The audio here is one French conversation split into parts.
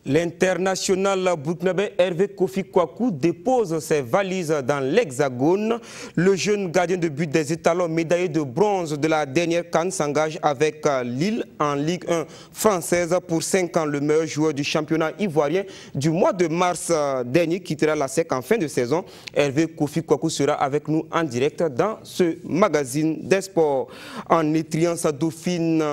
L'international burkinabé Hervé Kofi Kouakou dépose ses valises dans l'Hexagone. Le jeune gardien de but des étalons médaillé de bronze de la dernière CAN s'engage avec Lille en Ligue 1 française pour 5 ans. Le meilleur joueur du championnat ivoirien du mois de mars dernier quittera la SEC en fin de saison. Hervé Kofi Kouakou sera avec nous en direct dans ce magazine des sports. En étriant sa dauphine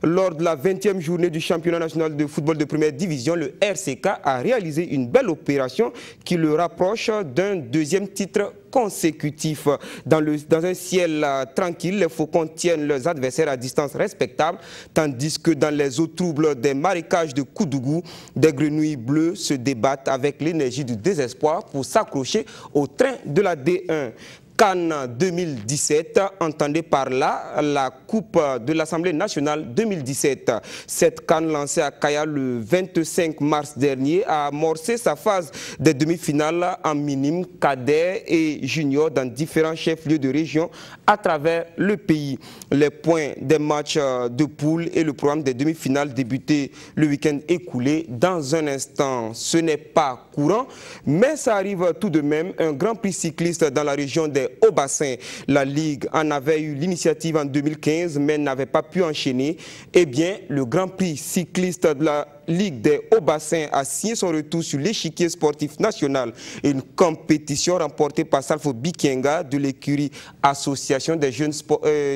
lors de la 20e journée du championnat national de football de première division, le RCK a réalisé une belle opération qui le rapproche d'un deuxième titre consécutif. Dans un ciel tranquille, les Faucons tiennent leurs adversaires à distance respectable, tandis que dans les eaux troubles des marécages de Koudougou, des grenouilles bleues se débattent avec l'énergie du désespoir pour s'accrocher au train de la D1. CAN 2017, entendez par là la Coupe de l'Assemblée nationale 2017. Cette CAN lancée à Kaya le 25 mars dernier a amorcé sa phase des demi-finales en minime, cadet et junior dans différents chefs-lieux de région à travers le pays. Les points des matchs de poule et le programme des demi-finales débutés le week-end écoulé dans un instant. Ce n'est pas courant, mais ça arrive tout de même. Un grand prix cycliste dans la région des Hauts-Bassins. La Ligue en avait eu l'initiative en 2015, mais n'avait pas pu enchaîner. Eh bien, le Grand Prix cycliste de la Ligue des Hauts-Bassins a signé son retour sur l'échiquier sportif national. Une compétition remportée par Salfo Bikenga de l'écurie Association des jeunes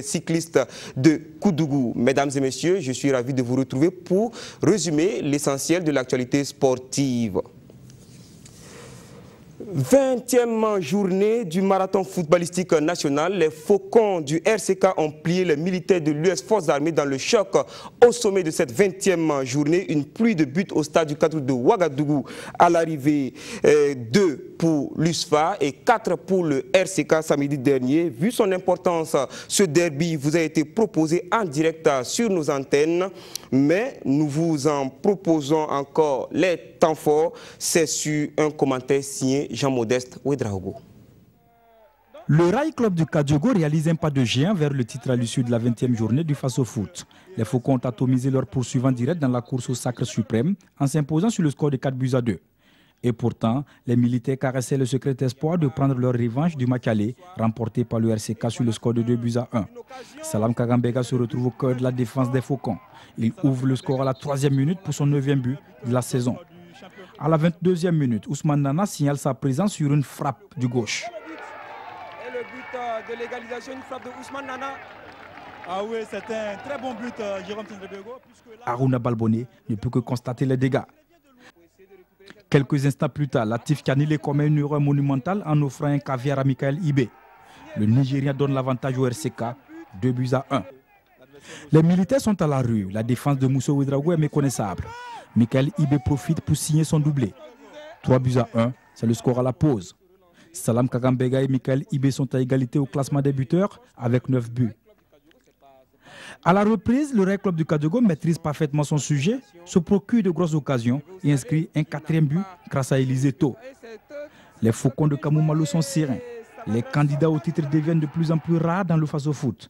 cyclistes de Koudougou. Mesdames et messieurs, je suis ravi de vous retrouver pour résumer l'essentiel de l'actualité sportive. 20e journée du marathon footballistique national. Les Faucons du RCK ont plié les militaires de l'US Forces armées dans le choc. Au sommet de cette 20e journée, une pluie de buts au stade du 4 de Ouagadougou. À l'arrivée, 2 pour l'USFA et 4 pour le RCK samedi dernier. Vu son importance, ce derby vous a été proposé en direct sur nos antennes, mais nous vous en proposons encore les temps forts. C'est sur un commentaire signé Jean-Modeste Ouedraogo. Le Rail Club du Kadiogo réalise un pas de géant vers le titre à l'issue de la 20e journée du Face au Foot. Les Faucons ont atomisé leur poursuivant direct dans la course au sacre suprême en s'imposant sur le score de 4-2. Et pourtant, les militaires caressaient le secret espoir de prendre leur revanche du match aller, remporté par le RCK sur le score de 2-1. Salam Kagambega se retrouve au cœur de la défense des Faucons. Il ouvre le score à la 3e minute pour son 9e but de la saison. À la 22e minute, Ousmane Nana signale sa présence sur une frappe du gauche. Et le but de l'égalisation, une frappe de Ousmane Nana. Ah oui, c'était un très bon but, Jérôme Tindrebego. Aruna Balboni ne peut que constater les dégâts. Quelques instants plus tard, Latif Kanile commet une erreur monumentale en offrant un caviar à Michael Ibé. Le Nigérien donne l'avantage au RCK, 2-1. Les militaires sont à la rue. La défense de Moussa Ouedraogo est méconnaissable. Michael Ibé profite pour signer son doublé. 3-1, c'est le score à la pause. Salam Kagambega et Michael Ibé sont à égalité au classement des buteurs avec 9 buts. À la reprise, le Rail Club du Kadiogo maîtrise parfaitement son sujet, se procure de grosses occasions et inscrit un 4e but grâce à Élisée Tau. Les Faucons de Kamoumalou sont sereins. Les candidats au titre deviennent de plus en plus rares dans le Face au Foot.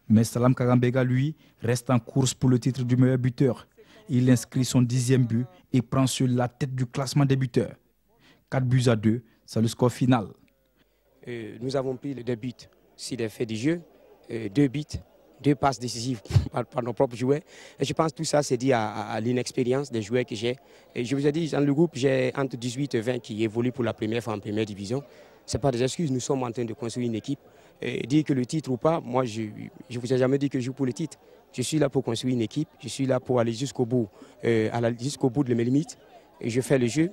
Mais Salam Kagambega, lui, reste en course pour le titre du meilleur buteur. Il inscrit son 10e but et prend sur la tête du classement des buteurs. 4-2, c'est le score final. Nous avons pris des buts sur les faits du jeu, 2 buts. 2 passes décisives par nos propres joueurs. Et je pense que tout ça, c'est dû à l'inexpérience des joueurs que j'ai. Et je vous ai dit, dans le groupe, j'ai entre 18 et 20 qui évoluent pour la première fois en première division. Ce n'est pas des excuses, nous sommes en train de construire une équipe. Et dire que le titre ou pas, moi, je ne vous ai jamais dit que je joue pour le titre. Je suis là pour construire une équipe, je suis là pour aller jusqu'au bout, jusqu'au bout de mes limites. Et je fais le jeu.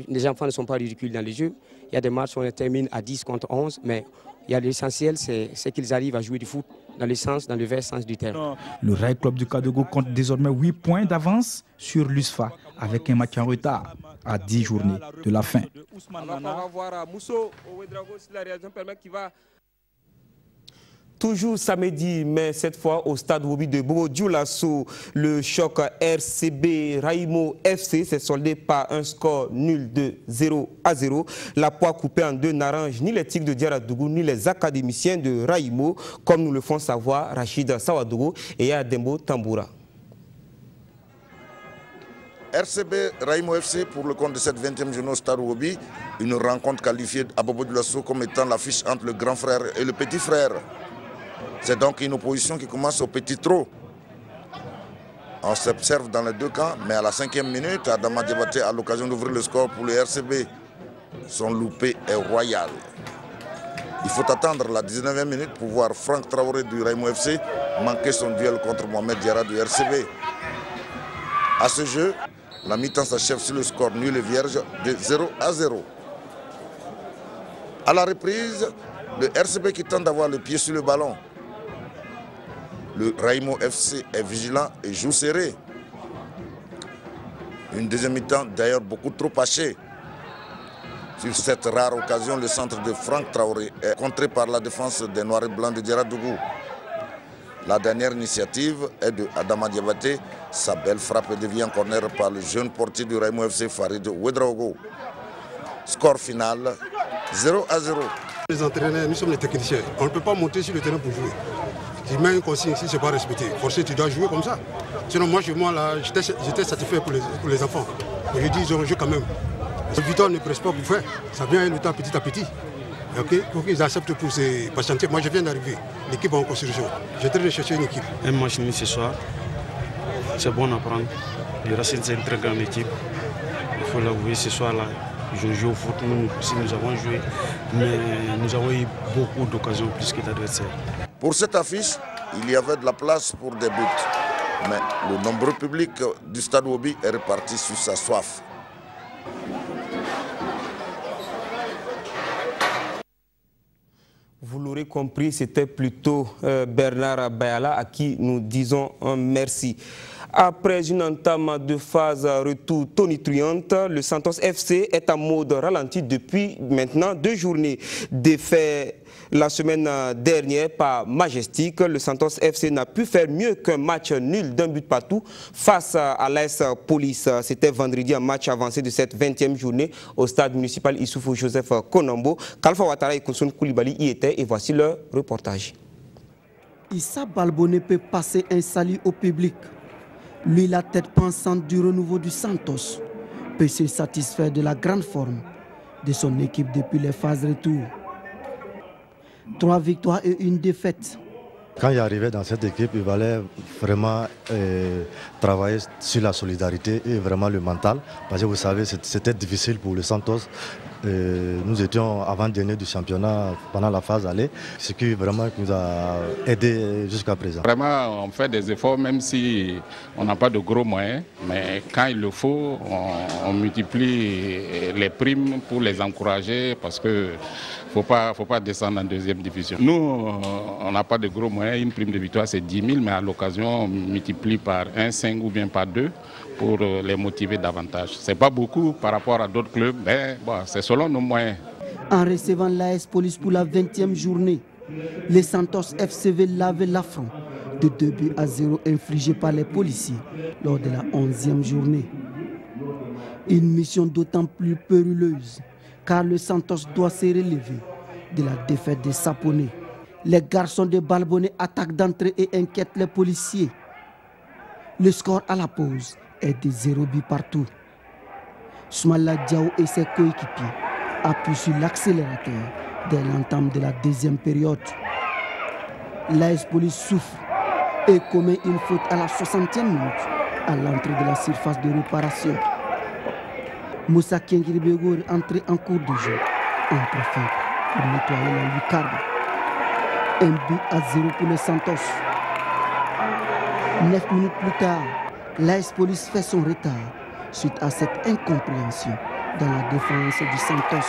Les enfants ne sont pas ridicules dans les jeux. Il y a des matchs où on termine à 10 contre 11, mais l'essentiel, c'est qu'ils arrivent à jouer du foot dans le sens, dans le vrai sens du terme. Le Rail Club du Kadiogo compte désormais 8 points d'avance sur l'USFA avec un match en retard à 10 journées de la fin. Alors, on va voir Mousso Ouedraogo si la réalisation permet qu'il va... Toujours samedi, mais cette fois au stade Wobi de Bobo Dioulasso, le choc RCB Raimo FC s'est soldé par un score nul de 0-0. La poire coupée en deux n'arrange ni les Tigres de Diaradougou ni les académiciens de Raimo, comme nous le font savoir Rachid Sawadogo et Adembo Tamboura. RCB Raimo FC pour le compte de cette 20e journée au Stade Woubi. Une rencontre qualifiée à Bobo Dioulasso comme étant l'affiche entre le grand frère et le petit frère. C'est donc une opposition qui commence au petit trot. On s'observe dans les deux camps, mais à la 5e minute, Adama Diabaté a l'occasion d'ouvrir le score pour le RCB. Son loupé est royal. Il faut attendre la 19e minute pour voir Franck Traoré du Raimo FC manquer son duel contre Mohamed Diarra du RCB. À ce jeu, la mi-temps s'achève sur le score nul et vierge de 0-0. À la reprise, le RCB qui tente d'avoir le pied sur le ballon. Le Raimo FC est vigilant et joue serré. Une deuxième mi-temps d'ailleurs beaucoup trop hachée. Sur cette rare occasion, le centre de Franck Traoré est contré par la défense des Noirs et Blancs de Diarra Dougou. La dernière initiative est de Adama Diabaté. Sa belle frappe devient en corner par le jeune portier du Raimo FC, Farid Ouedraogo. Score final, 0-0. Les entraîneurs, nous sommes les techniciens. On ne peut pas monter sur le terrain pour jouer. Si tu mets une consigne, si ce n'est pas respecté, forcément tu dois jouer comme ça. Sinon moi j'étais satisfait pour les enfants. Mais je dis ils ont joué quand même. La victoire ne presse pas pour faire. Ça vient le temps petit à petit. Okay? Pour qu'ils acceptent pour ces patienter. Moi je viens d'arriver. L'équipe est en construction. J'ai en train de chercher une équipe. Un match nul ce soir, c'est bon à prendre. Les Racines c'est une très grande équipe. Il faut l'avouer, ce soir-là, ils ont joué au foot. Nous aussi nous avons joué. Mais nous avons eu beaucoup d'occasions plus que l'adversaire. Pour cette affiche, il y avait de la place pour des buts. Mais le nombreux public du Stade Woubi est reparti sur sa soif. Vous l'aurez compris, c'était plutôt Bernard Bayala à qui nous disons un merci. Après une entame de phase retour tonitruante, le Santos FC est en mode ralenti depuis maintenant 2 journées. Défait la semaine dernière par Majestic, le Santos FC n'a pu faire mieux qu'un match nul d'un but partout face à l'AS Police. C'était vendredi, un match avancé de cette 20e journée au stade municipal Issoufou Joseph Konombo. Kalfa Ouattara et Koussoun Koulibaly y étaient et voici leur reportage. Issa Balbonné peut passer un salut au public. Lui, la tête pensante du renouveau du Santos, peut se satisfaire de la grande forme de son équipe depuis les phases retour. 3 victoires et 1 défaite. Quand il est arrivé dans cette équipe, il fallait vraiment travailler sur la solidarité et vraiment le mental. Parce que vous savez, c'était difficile pour le Santos. Nous étions avant-dernier du championnat pendant la phase aller, ce qui vraiment nous a aidé jusqu'à présent. Vraiment, on fait des efforts même si on n'a pas de gros moyens, mais quand il le faut, on multiplie les primes pour les encourager parce que faut pas descendre en 2e division. Nous, on n'a pas de gros moyens, une prime de victoire c'est 10 000, mais à l'occasion on multiplie par 1, 5 ou bien par 2 pour les motiver davantage. C'est pas beaucoup par rapport à d'autres clubs, mais bon, c'est selon nos moyens. En recevant l'AS Police pour la 20e journée, les Santos FCV lavaient l'affront de 2-0 infligés par les policiers lors de la 11e journée. Une mission d'autant plus périlleuse car le Santos doit se relever de la défaite des Saponais. Les garçons de Balbonné attaquent d'entrée et inquiètent les policiers. Le score à la pause est de 0 but partout. Soumala Diaw et ses coéquipiers appuient sur l'accélérateur dès l'entame de la 2e période. L'AS Police souffre et commet une faute à la 60e minute à l'entrée de la surface de réparation. Moussa Kiengiribego est entré en cours de jeu. Un préfet pour nettoyer la lucarne. 1 but à 0 pour les Santos. 9 minutes plus tard, l'AS Police fait son retard suite à cette incompréhension dans la défense du Santos.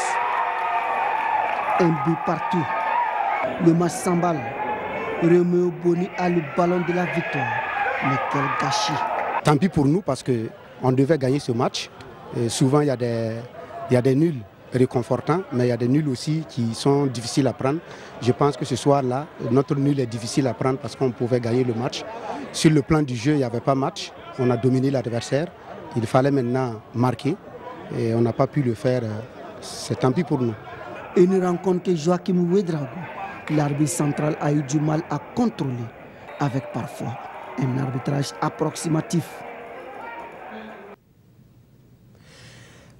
1 but partout. Le match s'emballe. Romeo Boni a le ballon de la victoire. Mais quel gâchis. Tant pis pour nous parce qu'on devait gagner ce match. Et souvent il y a des nuls réconfortants, mais il y a des nuls aussi qui sont difficiles à prendre. Je pense que ce soir-là, notre nul est difficile à prendre parce qu'on pouvait gagner le match. Sur le plan du jeu, il n'y avait pas match. On a dominé l'adversaire. Il fallait maintenant marquer et on n'a pas pu le faire. C'est tant pis pour nous. Une rencontre que Joachim Ouedraogo, l'arbitre central, a eu du mal à contrôler avec parfois un arbitrage approximatif.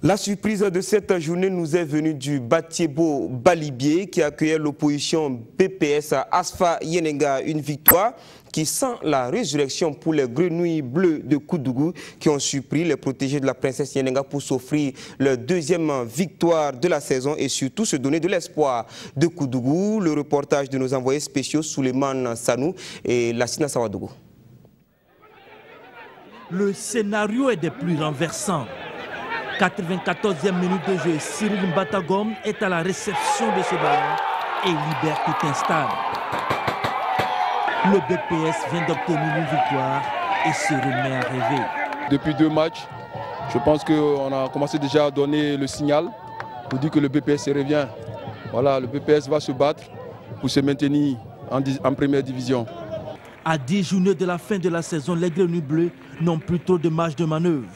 La surprise de cette journée nous est venue du Batiebo Balibié qui accueillait l'opposition BPS Asfa Yenenga, une victoire qui sent la résurrection pour les grenouilles bleues de Koudougou qui ont surpris les protégés de la princesse Yenenga pour s'offrir leur deuxième victoire de la saison et surtout se donner de l'espoir de Koudougou. Le reportage de nos envoyés spéciaux Souleymane Sanou et Lassina Sawadougou. Le scénario est des plus renversants. 94e minute de jeu, Cyril Mbatagom est à la réception de ce ballon et libère tout un stade. Le BPS vient d'obtenir une victoire et se remet à rêver. Depuis 2 matchs, je pense qu'on a commencé déjà à donner le signal pour dire que le BPS revient. Voilà, le BPS va se battre pour se maintenir en première division. À 10 journées de la fin de la saison, les Grenouilles Bleues n'ont plus trop de marge de manœuvre.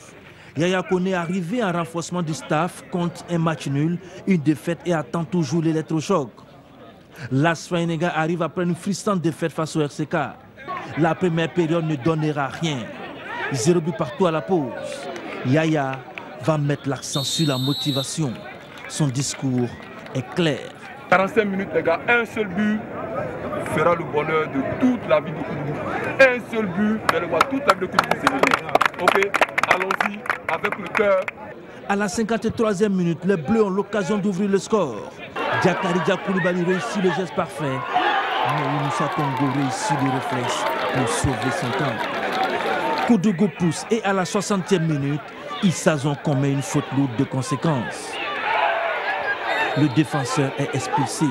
Yaya Kone est arrivé en renforcement du staff contre un match nul, une défaite et attend toujours l'électrochoc. L'Asfa Yenenga arrive après une frustrante défaite face au RCK. La première période ne donnera rien. 0 but partout à la pause. Yaya va mettre l'accent sur la motivation. Son discours est clair. 45 minutes les gars, un seul but fera le bonheur de toute la vie de Koudougou. Un seul but, vous allez voir, toute la vie de Koudougou c'est gagné. Ok, allons-y avec le cœur. À la 53e minute, les Bleus ont l'occasion d'ouvrir le score. Diakaridja Koulibaly réussit le geste parfait, mais Moussa Congo réussit le réflexe pour sauver son temps. Koudougou pousse et à la 60e minute, Issazon commet une faute lourde de conséquences. Le défenseur est expulsé.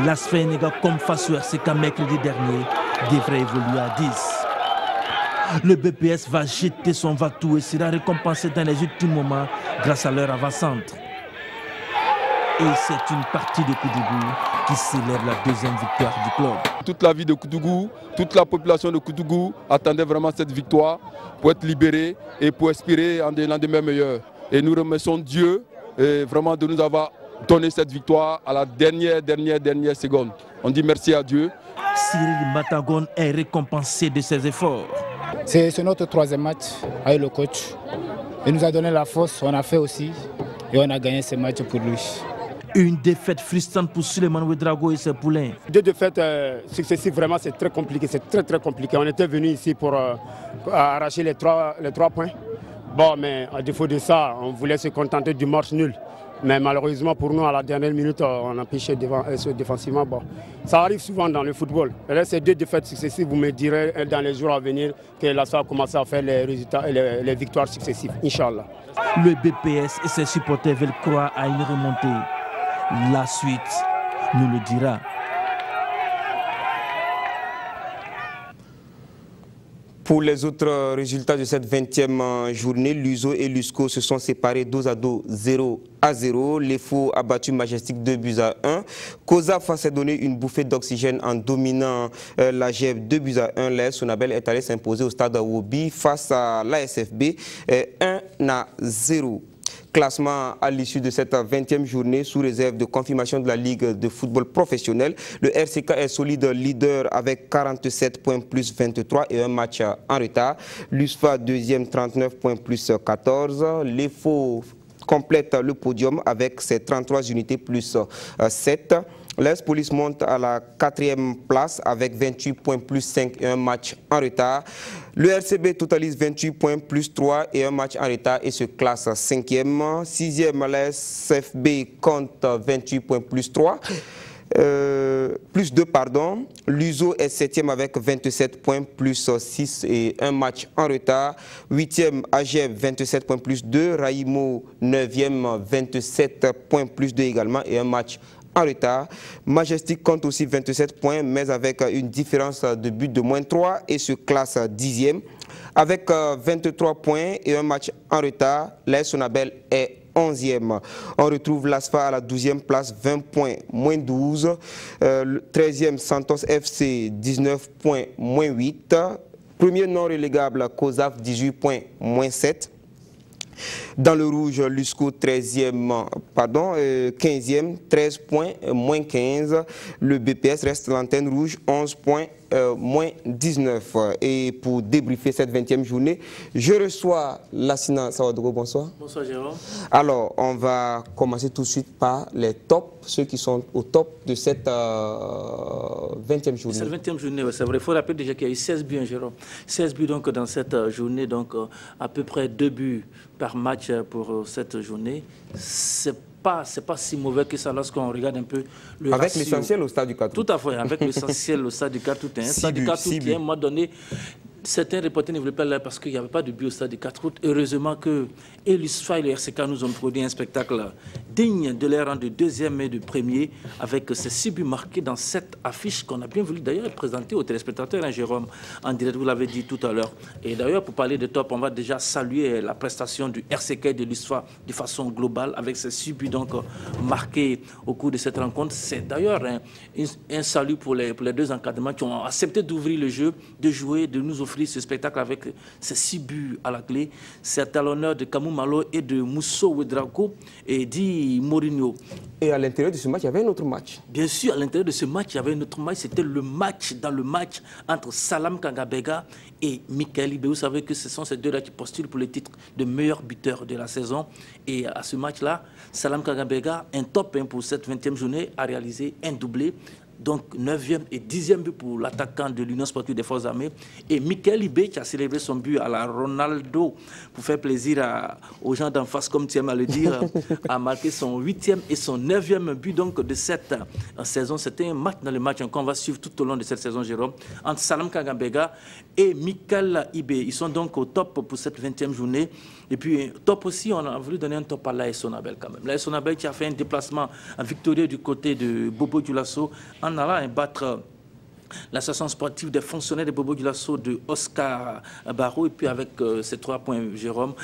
L'Asfa Yenenga, comme face au RCK mercredi dernier, devrait évoluer à 10. Le BPS va jeter son va-tout et sera récompensé dans les ultimes moments grâce à leur avant-centre. Et c'est une partie de Koudougou qui célèbre la deuxième victoire du club. Toute la vie de Koudougou, toute la population de Koudougou attendait vraiment cette victoire pour être libérée et pour espérer un lendemain meilleur. Et nous remercions Dieu vraiment de nous avoir donné cette victoire à la dernière seconde. On dit merci à Dieu. Cyril Mbatagom est récompensé de ses efforts. C'est notre 3e match avec le coach. Il nous a donné la force, on a fait aussi et on a gagné ce match pour lui. Une défaite frustrante pour Souleymane Ouedraogo et ses poulains. 2 défaites successives, vraiment c'est très compliqué, c'est très compliqué. On était venu ici pour arracher les 3 points. Bon, mais à défaut de ça, on voulait se contenter du match nul. Mais malheureusement pour nous, à la dernière minute, on a pêché défensivement. Bon, ça arrive souvent dans le football. Et là, ces 2 défaites successives, vous me direz dans les jours à venir que l'Asfa a commencé à faire les résultats et les victoires successives, Inch'Allah. Le BPS et ses supporters veulent croire à une remontée. La suite nous le dira. Pour les autres résultats de cette 20e journée, l'USO et l'USCO se sont séparés 2-2, 0-0. L'EFO a battu Majestic 2-1. COSAF s'est donné une bouffée d'oxygène en dominant la GEB 2-1. L'AS Sonabel est allé s'imposer au stade Wobi face à l'ASFB 1-0. Classement à l'issue de cette 20e journée sous réserve de confirmation de la Ligue de football professionnel. Le RCK est solide leader avec 47 points plus 23 et un match en retard. L'USFA deuxième 39 points plus 14. L'EFO complète le podium avec ses 33 unités plus 7. L'AS Police monte à la 4e place avec 28 points plus 5 et un match en retard. Le RCB totalise 28 points plus 3 et un match en retard et se classe 5e. 6e, l'ASFB compte 28 points plus 3. Plus 2, pardon. L'USO est 7e avec 27 points plus 6 et un match en retard. 8e, AGEB 27 points plus 2. Raïmo 9e 27 points plus 2 également et un match en retard. Majestic compte aussi 27 points mais avec une différence de but de moins 3 et se classe 10e. Avec 23 points et un match en retard, l'AS Sonabel est 11e. On retrouve l'ASFA à la 12e place, 20 points, moins 12. 13e, Santos FC, 19 points, moins 8. Premier non relégable, COSAF, 18 points, moins 7. Dans le rouge, l'USCO 15e, 13 points, moins 15. Le BPS reste l'antenne rouge, 11 points, moins 19. Et pour débriefer cette 20e journée, je reçois Lassina Sawadoro. Bonsoir. Bonsoir Jérôme. Alors, on va commencer tout de suite par les tops, ceux qui sont au top de cette 20e journée. Cette 20e journée, c'est vrai. Il faut rappeler déjà qu'il y a eu 16 buts, Jérôme. 16 buts donc, dans cette journée, donc à peu près 2 buts par match pour cette journée. C'est pas si mauvais que ça lorsqu'on regarde un peu le avec ratio. L'essentiel au stade du Catou. Tout à fait, avec l'essentiel au stade du Catou. Stade du Catou qui, à un moment donné, certains reporters ne voulaient pas là parce qu'il n'y avait pas de but au stade du 4 août. Heureusement que l'USFA et le RCK nous ont produit un spectacle digne de leur rang de deuxième et de premier, avec ces 6 buts marqués dans cette affiche qu'on a bien voulu d'ailleurs présenter aux téléspectateurs, hein, Jérôme, en direct, vous l'avez dit tout à l'heure. Et d'ailleurs, pour parler de top, on va déjà saluer la prestation du RCK et de l'USFA de façon globale, avec ces 6 buts donc marqués au cours de cette rencontre. C'est d'ailleurs un salut pour les deux encadrements qui ont accepté d'ouvrir le jeu, de jouer, de nous offrir ce spectacle avec ces 6 buts à la clé. C'est à l'honneur de Kamou Malo et de Mousso Ouedraogo et dit Mourinho. Et à l'intérieur de ce match, il y avait un autre match. Bien sûr, à l'intérieur de ce match, il y avait un autre match. C'était le match entre Salam Kangabega et Michael Ibe. Vous savez que ce sont ces deux-là qui postulent pour le titre de meilleur buteur de la saison. Et à ce match-là, Salam Kangabega, un top pour cette 20e journée, a réalisé un doublé. Donc 9e et 10e but pour l'attaquant de l'Union sportive des forces armées. Et Michael Ibe qui a célébré son but à la Ronaldo pour faire plaisir aux gens d'en face, comme tu aimes à le dire, a marqué son 8e et son 9e but donc, de cette saison. C'était un match dans le match qu'on va suivre tout au long de cette saison, Jérôme, entre Salam Kangabega et Michael Ibe. Ils sont donc au top pour cette 20e journée. Et puis, top aussi, on a voulu donner un top à l'AS Sonabel quand même. L'AS Sonabel qui a fait un déplacement victorieux du côté de Bobo Dioulasso en allant battre l'association sportive des fonctionnaires de Bobo Dioulasso de Oscar Barreau. Et puis avec ces 3 points, Jérôme,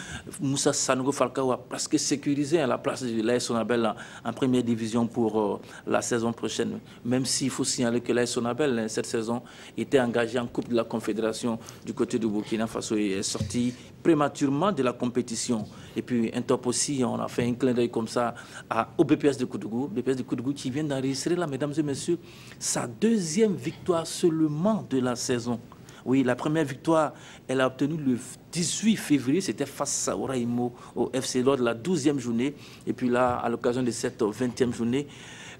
Moussa Sanogo Falcao a presque sécurisé la place de l'AS Sonabel en première division pour la saison prochaine. Même s'il faut signaler que l'AS Sonabel, cette saison, était engagé en Coupe de la Confédération du côté du Burkina Faso et est sorti prématurément de la compétition. Et puis un top aussi, on a fait un clin d'œil comme ça au BPS de Koudougou. BPS de Koudougou qui vient d'enregistrer là, mesdames et messieurs, sa 2e victoire seulement de la saison. Oui, la première victoire, elle a obtenue le 18 février, c'était face à Oraimo au FC lors de la 12e journée. Et puis là, à l'occasion de cette 20e journée,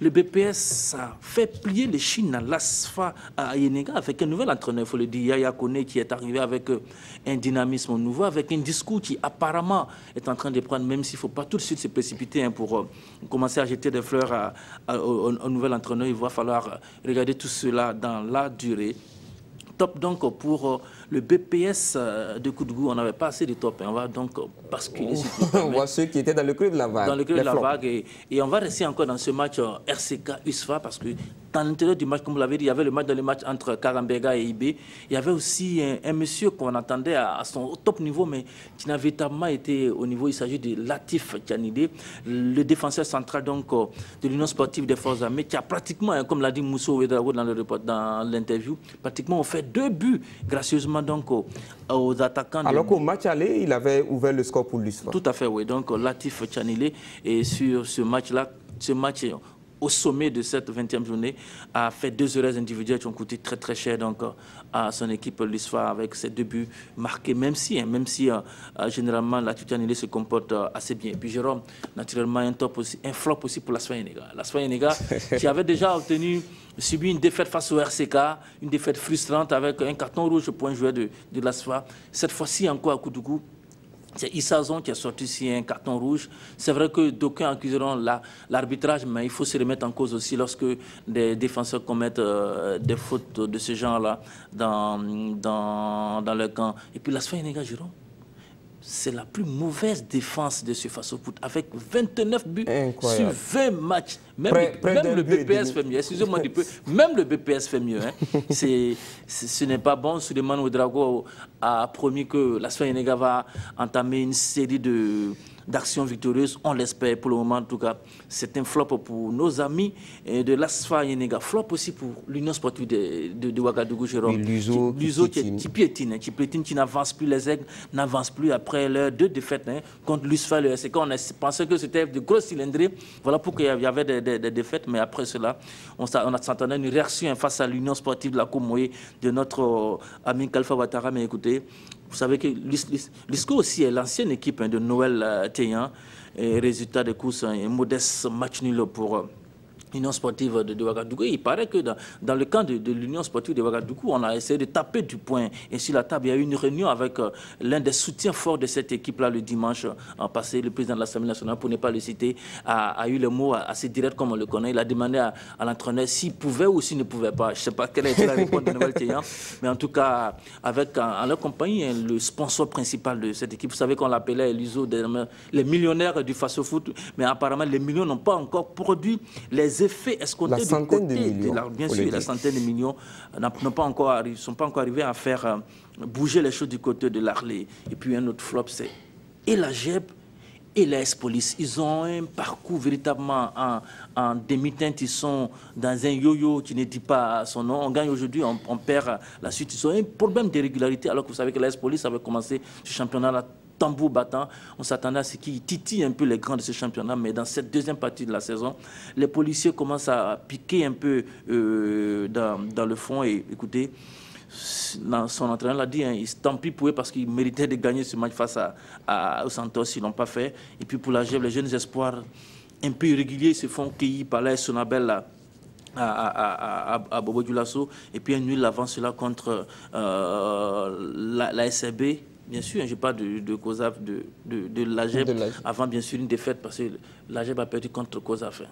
le BPS a fait plier les Chines à l'ASFA à Yenega avec un nouvel entraîneur, il faut le dire, Yaya Kone, qui est arrivé avec un dynamisme nouveau, avec un discours qui apparemment est en train de prendre, même s'il ne faut pas tout de suite se précipiter pour commencer à jeter des fleurs au nouvel entraîneur. Il va falloir regarder tout cela dans la durée. Top donc pour le BPS de Koudougou, on n'avait pas assez de top. On va donc basculer. On voit ceux qui étaient dans le creux de la vague. Dans le creux de la vague. Et on va rester encore dans ce match RCK-USFA parce que dans l'intérieur du match, comme vous l'avez dit, il y avait le match entre Karambega et Ibe. Il y avait aussi un monsieur qu'on attendait à son top niveau, mais qui n'a véritablement été au niveau. Il s'agit de Latif Tianide, le défenseur central donc, de l'Union sportive des forces armées, qui a pratiquement, comme l'a dit Mousso Ouedraogo dans l'interview, pratiquement fait 2 buts gracieusement donc aux attaquants. Alors qu'au match aller, il avait ouvert le score pour l'USFA. Tout à fait, oui. Donc Latif Tianide, et sur ce match-là, au sommet de cette 20e journée, a fait 2 erreurs individuelles qui ont coûté très très cher donc, à son équipe l'USFA avec ses 2 buts marqués, même si généralement la Tutianile se comporte assez bien. Et puis Jérôme, naturellement un flop aussi pour l'ASFA Yenega. L'ASFA Yenega qui avait déjà subi une défaite face au RCK, une défaite frustrante avec un carton rouge pour un joueur de l'ASFA. Cette fois-ci encore à Koudougou, c'est Issazon qui a sorti ici un carton rouge. C'est vrai que d'aucuns accuseront l'arbitrage, mais il faut se remettre en cause aussi lorsque des défenseurs commettent des fautes de ce genre-là dans leur camp. Et puis l'ASFA Yenega, Jérôme, c'est la plus mauvaise défense de ce face-au-foot, avec 29 buts sur 20 matchs. Même le BPS fait mieux. Excusez-moi du peu. Même le BPS fait mieux. Hein. Ce n'est pas bon. Souleymane Ouedraogo a promis que l'ASFA Yenega va entamer une série d'actions victorieuses. On l'espère pour le moment. En tout cas, c'est un flop pour nos amis de l'ASFA Yenega. Flop aussi pour l'Union sportive de Ouagadougou, Jérôme. L'USO qui piétine, qui n'avance plus. Les aigles n'avancent plus après leurs 2 défaites contre l'USFA et le RCK. On pensait que c'était de grosses cylindrées. Voilà pourquoi il y avait des défaites, mais après cela, on s'attendait à une réaction face à l'Union sportive de la Comoé de notre ami Khalifa Ouattara. Mais écoutez, vous savez que l'ISCO aussi est l'ancienne équipe de Noël Téyan. Et résultat des courses, un modeste match nul pour l'Union sportive de Ouagadougou. Il paraît que dans le camp de l'Union sportive de Ouagadougou, on a essayé de taper du poing. Et sur la table, il y a eu une réunion avec l'un des soutiens forts de cette équipe-là le dimanche passé. Le président de l'Assemblée nationale, pour ne pas le citer, a eu le mot assez direct comme on le connaît. Il a demandé à l'entraîneur s'il pouvait ou s'il ne pouvait pas. Je ne sais pas quelle a été la réponse de Noël Téyan. Mais en tout cas, en leur compagnie, le sponsor principal de cette équipe, vous savez qu'on l'appelait l'USO, les millionnaires du Faso Foot. Mais apparemment, les millions n'ont pas encore produit les effets escomptés du côté bien sûr, la centaine de millions ne sont pas encore arrivés à faire bouger les choses du côté de l'Arlé. Et puis un autre flop, c'est et la GEP et la S-Police. Ils ont un parcours véritablement en demi-teinte. Ils sont dans un yo-yo qui ne dit pas son nom. On gagne aujourd'hui, on perd la suite. Ils ont un problème de régularité, alors que vous savez que la S-Police avait commencé ce championnat-là tambour battant. On s'attendait à ce qu'ils titillent un peu les grands de ce championnat, mais dans cette deuxième partie de la saison, les policiers commencent à piquer un peu dans le fond. Et écoutez, son entraîneur l'a dit, tant pis pour eux parce qu'ils méritaient de gagner ce match face au Santos, ils ne l'ont pas fait. Et puis pour la GEP, les jeunes espoirs un peu irréguliers se font cueillir par la Sonabel à Bobo Dioulasso. Et puis un nul avant cela contre la SRB. Bien sûr, je parle de COSAF, de l'AGEP, avant bien sûr une défaite parce que l'AGEP a perdu contre COSAF.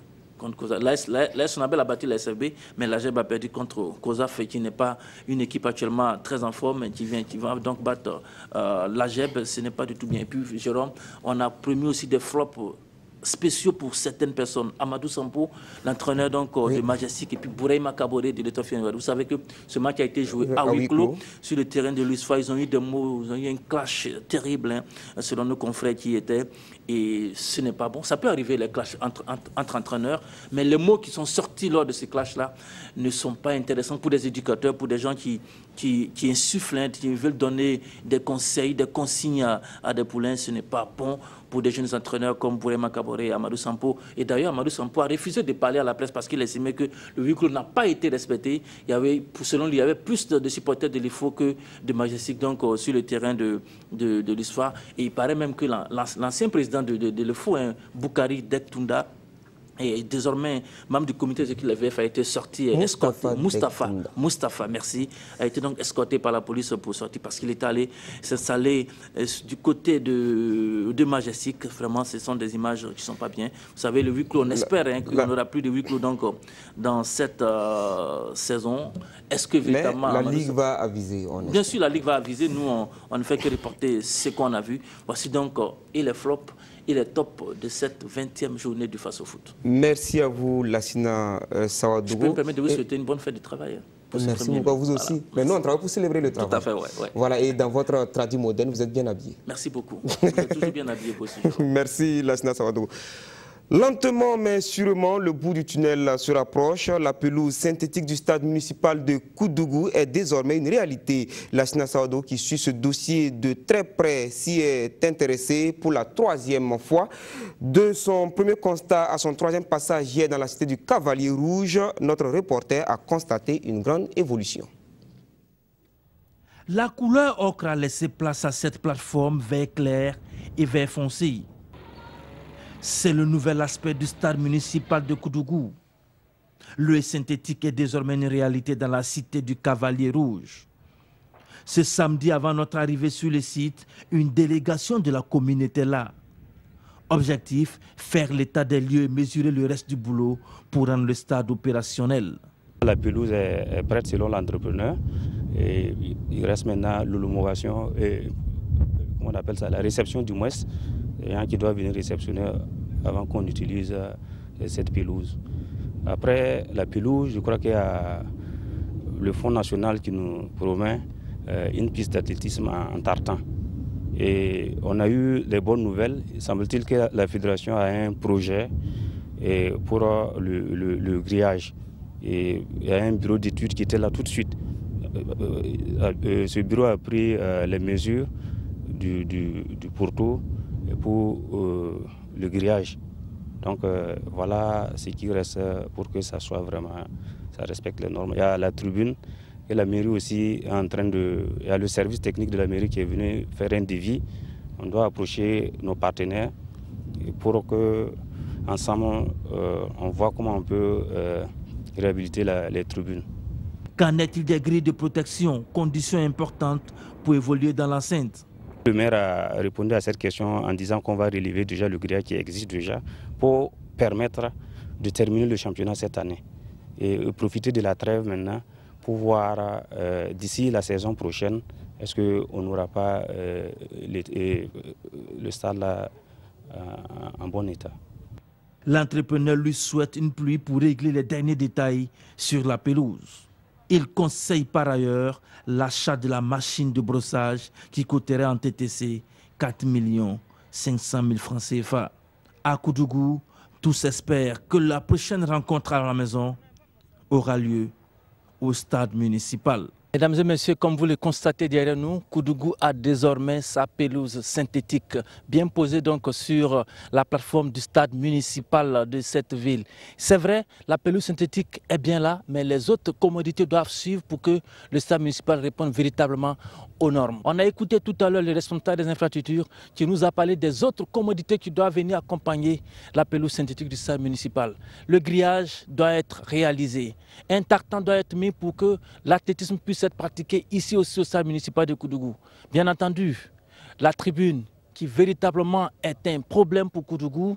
La Sonabel a battu la SFB, mais l'AGEP a perdu contre COSAF, qui n'est pas une équipe actuellement très en forme, qui va donc battre l'AGEP, ce n'est pas du tout bien. Et puis, Jérôme, on a promis aussi des flops spéciaux pour certaines personnes. Amadou Sampo, l'entraîneur de Majestic, et puis Bouraïma Kaboré de l'État fédéral. Vous savez que ce match a été joué à huis clos sur le terrain de l'USFA. Ils ont eu des mots, ils ont eu un clash terrible, selon nos confrères qui étaient. Et ce n'est pas bon. Ça peut arriver, les clashs entre entraîneurs, mais les mots qui sont sortis lors de ces clashs-là ne sont pas intéressants pour des éducateurs, pour des gens qui insufflent, qui veulent donner des conseils, des consignes à des poulains. Ce n'est pas bon pour des jeunes entraîneurs comme Bouraïma Kaboré et Amadou Sampo. Et d'ailleurs, Amadou Sampo a refusé de parler à la presse parce qu'il estimait que le huis clos n'a pas été respecté. Selon lui, il y avait plus de supporters de l'IFO que de Majestic sur le terrain de l'histoire. Et il paraît même que l'ancien président de l'IFO, Boukari Dektunda, et désormais membre du comité de la VF, a été sorti, escorté. Moustapha, merci, a été donc escorté par la police pour sortir parce qu'il est allé s'installer du côté de Majestic. Vraiment, ce sont des images qui ne sont pas bien. Vous savez, le huis clos, on espère qu'il n'y aura plus de huis clos dans cette saison. Est-ce que véritablement... Mais la Ligue va aviser. Bien sûr, la Ligue va aviser. Nous, on ne fait que reporter ce qu'on a vu. Voici donc et les flops et les tops de cette 20e journée du Faso Foot. Merci à vous, Lassina Sawadougou. Je peux me permettre de vous souhaiter une bonne fête de travail. Merci beaucoup à vous aussi. Voilà. Mais nous, on travaille pour célébrer le travail. Tout à fait, oui. Voilà, et dans votre tradit moderne, vous êtes bien habillé. Merci beaucoup. Vous êtes toujours bien habillé aussi. Merci, Lassina Sawadougou. Lentement mais sûrement, le bout du tunnel se rapproche. La pelouse synthétique du stade municipal de Koudougou est désormais une réalité. Lassina Sawadougou, qui suit ce dossier de très près, s'y est intéressé pour la 3e fois. De son premier constat à son 3e passage hier dans la cité du Cavalier Rouge, notre reporter a constaté une grande évolution. La couleur ocre a laissé place à cette plateforme vert clair et vert foncé. C'est le nouvel aspect du stade municipal de Koudougou. Le synthétique est désormais une réalité dans la cité du Cavalier Rouge. Ce samedi, avant notre arrivée sur le site, une délégation de la commune était là. Objectif, faire l'état des lieux et mesurer le reste du boulot pour rendre le stade opérationnel. La pelouse est prête selon l'entrepreneur. Et il reste maintenant l'homologation et comment on appelle ça, la réception du mouesse. Qui doit venir réceptionner avant qu'on utilise cette pelouse. Après la pelouse, je crois qu'il y a le Fonds national qui nous promet une piste d'athlétisme en tartan. Et on a eu des bonnes nouvelles. Il semble-t-il que la fédération a un projet pour le grillage. Et il y a un bureau d'études qui était là tout de suite. Ce bureau a pris les mesures du pourtour pour le grillage. Donc voilà ce qui reste pour que ça soit vraiment, ça respecte les normes. Il y a la tribune et la mairie aussi est en train de, il y a le service technique de la mairie qui est venu faire un devis. On doit approcher nos partenaires pour que ensemble on voit comment on peut réhabiliter les tribunes. Qu'en est-il des grilles de protection, conditions importantes pour évoluer dans l'enceinte? Le maire a répondu à cette question en disant qu'on va relever déjà le grillage qui existe déjà pour permettre de terminer le championnat cette année et profiter de la trêve maintenant pour voir d'ici la saison prochaine est-ce qu'on n'aura pas le stade là en bon état. L'entrepreneur lui souhaite une pluie pour régler les derniers détails sur la pelouse. Il conseille par ailleurs l'achat de la machine de brossage qui coûterait en TTC 4 500 000 francs CFA. À Koudougou, tous espèrent que la prochaine rencontre à la maison aura lieu au stade municipal. Mesdames et messieurs, comme vous le constatez derrière nous, Koudougou a désormais sa pelouse synthétique bien posée donc sur la plateforme du stade municipal de cette ville. C'est vrai, la pelouse synthétique est bien là, mais les autres commodités doivent suivre pour que le stade municipal réponde véritablement aux normes. On a écouté tout à l'heure le responsable des infrastructures qui nous a parlé des autres commodités qui doivent venir accompagner la pelouse synthétique du stade municipal. Le grillage doit être réalisé. Un tartan doit être mis pour que l'athlétisme puisse être pratiqué ici aussi au stade municipal de Koudougou. Bien entendu, la tribune qui véritablement est un problème pour Koudougou,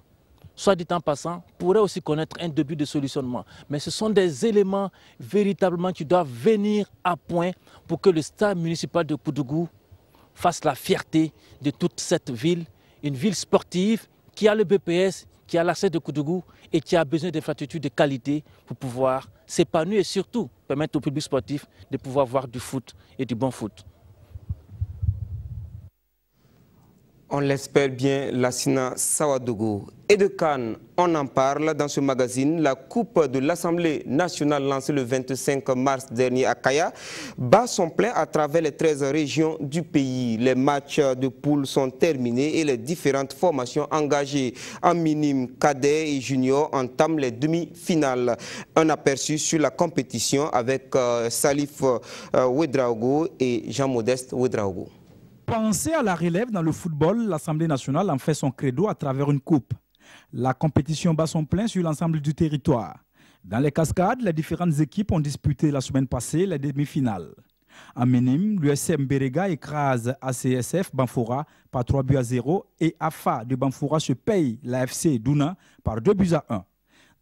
soit dit en passant, pourrait aussi connaître un début de solutionnement. Mais ce sont des éléments véritablement qui doivent venir à point pour que le stade municipal de Koudougou fasse la fierté de toute cette ville, une ville sportive qui a le BPS, qui a l'accès de Koudougou et qui a besoin d'infrastructures de qualité pour pouvoir s'épanouir et surtout permettre au public sportif de pouvoir voir du foot et du bon foot. On l'espère bien, Lassina Sawadougou. Et de Cannes, on en parle dans ce magazine. La Coupe de l'Assemblée nationale lancée le 25 mars dernier à Kaya bat son plein à travers les 13 régions du pays. Les matchs de poule sont terminés et les différentes formations engagées en minime, cadet et junior entament les demi-finales. Un aperçu sur la compétition avec Salif Ouedraogo et Jean-Modeste Ouedraogo. Penser à la relève dans le football, l'Assemblée nationale en fait son credo à travers une coupe. La compétition bat son plein sur l'ensemble du territoire. Dans les cascades, les différentes équipes ont disputé la semaine passée les demi-finales. En minime, l'USM Berega écrase ACSF Banfora par 3-0 et AFA de Banfora se paye l'AFC Douna par 2-1.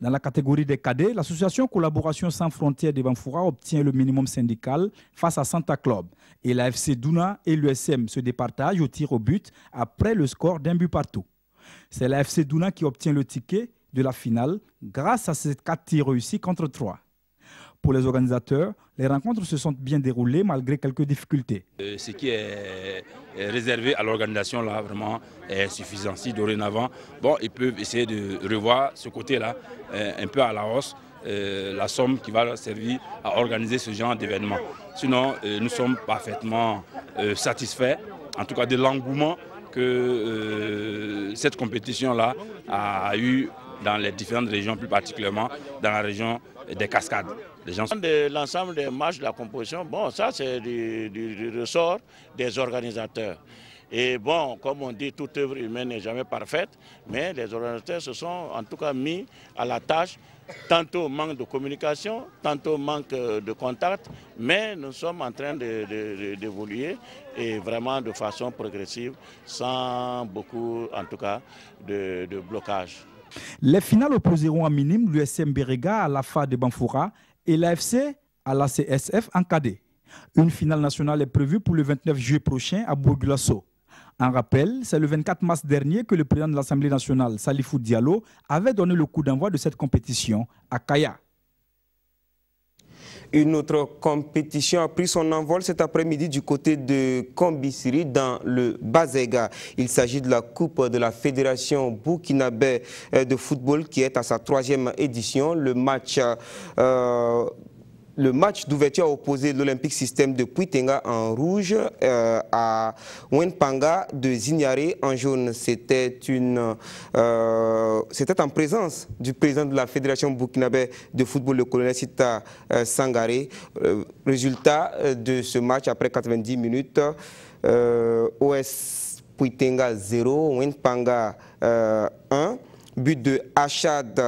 Dans la catégorie des cadets, l'association Collaboration sans frontières de Banfora obtient le minimum syndical face à Santa Club. Et l'AFC Douna et l'USM se départagent au tir au but après le score d'un but partout. C'est l'AFC Douna qui obtient le ticket de la finale grâce à ces 4 tirs réussis contre 3. Pour les organisateurs, les rencontres se sont bien déroulées malgré quelques difficultés. Ce qui est réservé à l'organisation là vraiment est suffisant. Si dorénavant, bon, ils peuvent essayer de revoir ce côté-là un peu à la hausse, la somme qui va servir à organiser ce genre d'événement. Sinon, nous sommes parfaitement satisfaits, en tout cas de l'engouement que cette compétition-là a eu dans les différentes régions, plus particulièrement dans la région des Cascades. L'ensemble des matchs de la composition, bon, ça c'est du ressort des organisateurs. Et bon, comme on dit, toute œuvre humaine n'est jamais parfaite, mais les organisateurs se sont en tout cas mis à la tâche, tantôt manque de communication, tantôt manque de contact, mais nous sommes en train d'évoluer et vraiment de façon progressive, sans beaucoup en tout cas de blocage. Les finales opposeront en minime l'USM Berega à l'AFA de Banfora et l'AFC à la CSF en cadet. Une finale nationale est prévue pour le 29 juillet prochain à Bourg-Glasso. En rappel, c'est le 24 mars dernier que le président de l'Assemblée nationale, Salifou Diallo, avait donné le coup d'envoi de cette compétition à Kaya. Une autre compétition a pris son envol cet après-midi du côté de Kombisiri dans le Bazega. Il s'agit de la Coupe de la Fédération burkinabé de football qui est à sa 3e édition. Le match Le match d'ouverture a opposé l'Olympique Système de Puitenga en rouge à Wenpanga de Zignaré en jaune. C'était en présence du président de la Fédération burkinabé de football, le colonel Sita Sangaré. Résultat de ce match après 90 minutes, OS Puitenga 0, Wenpanga 1, but de Achad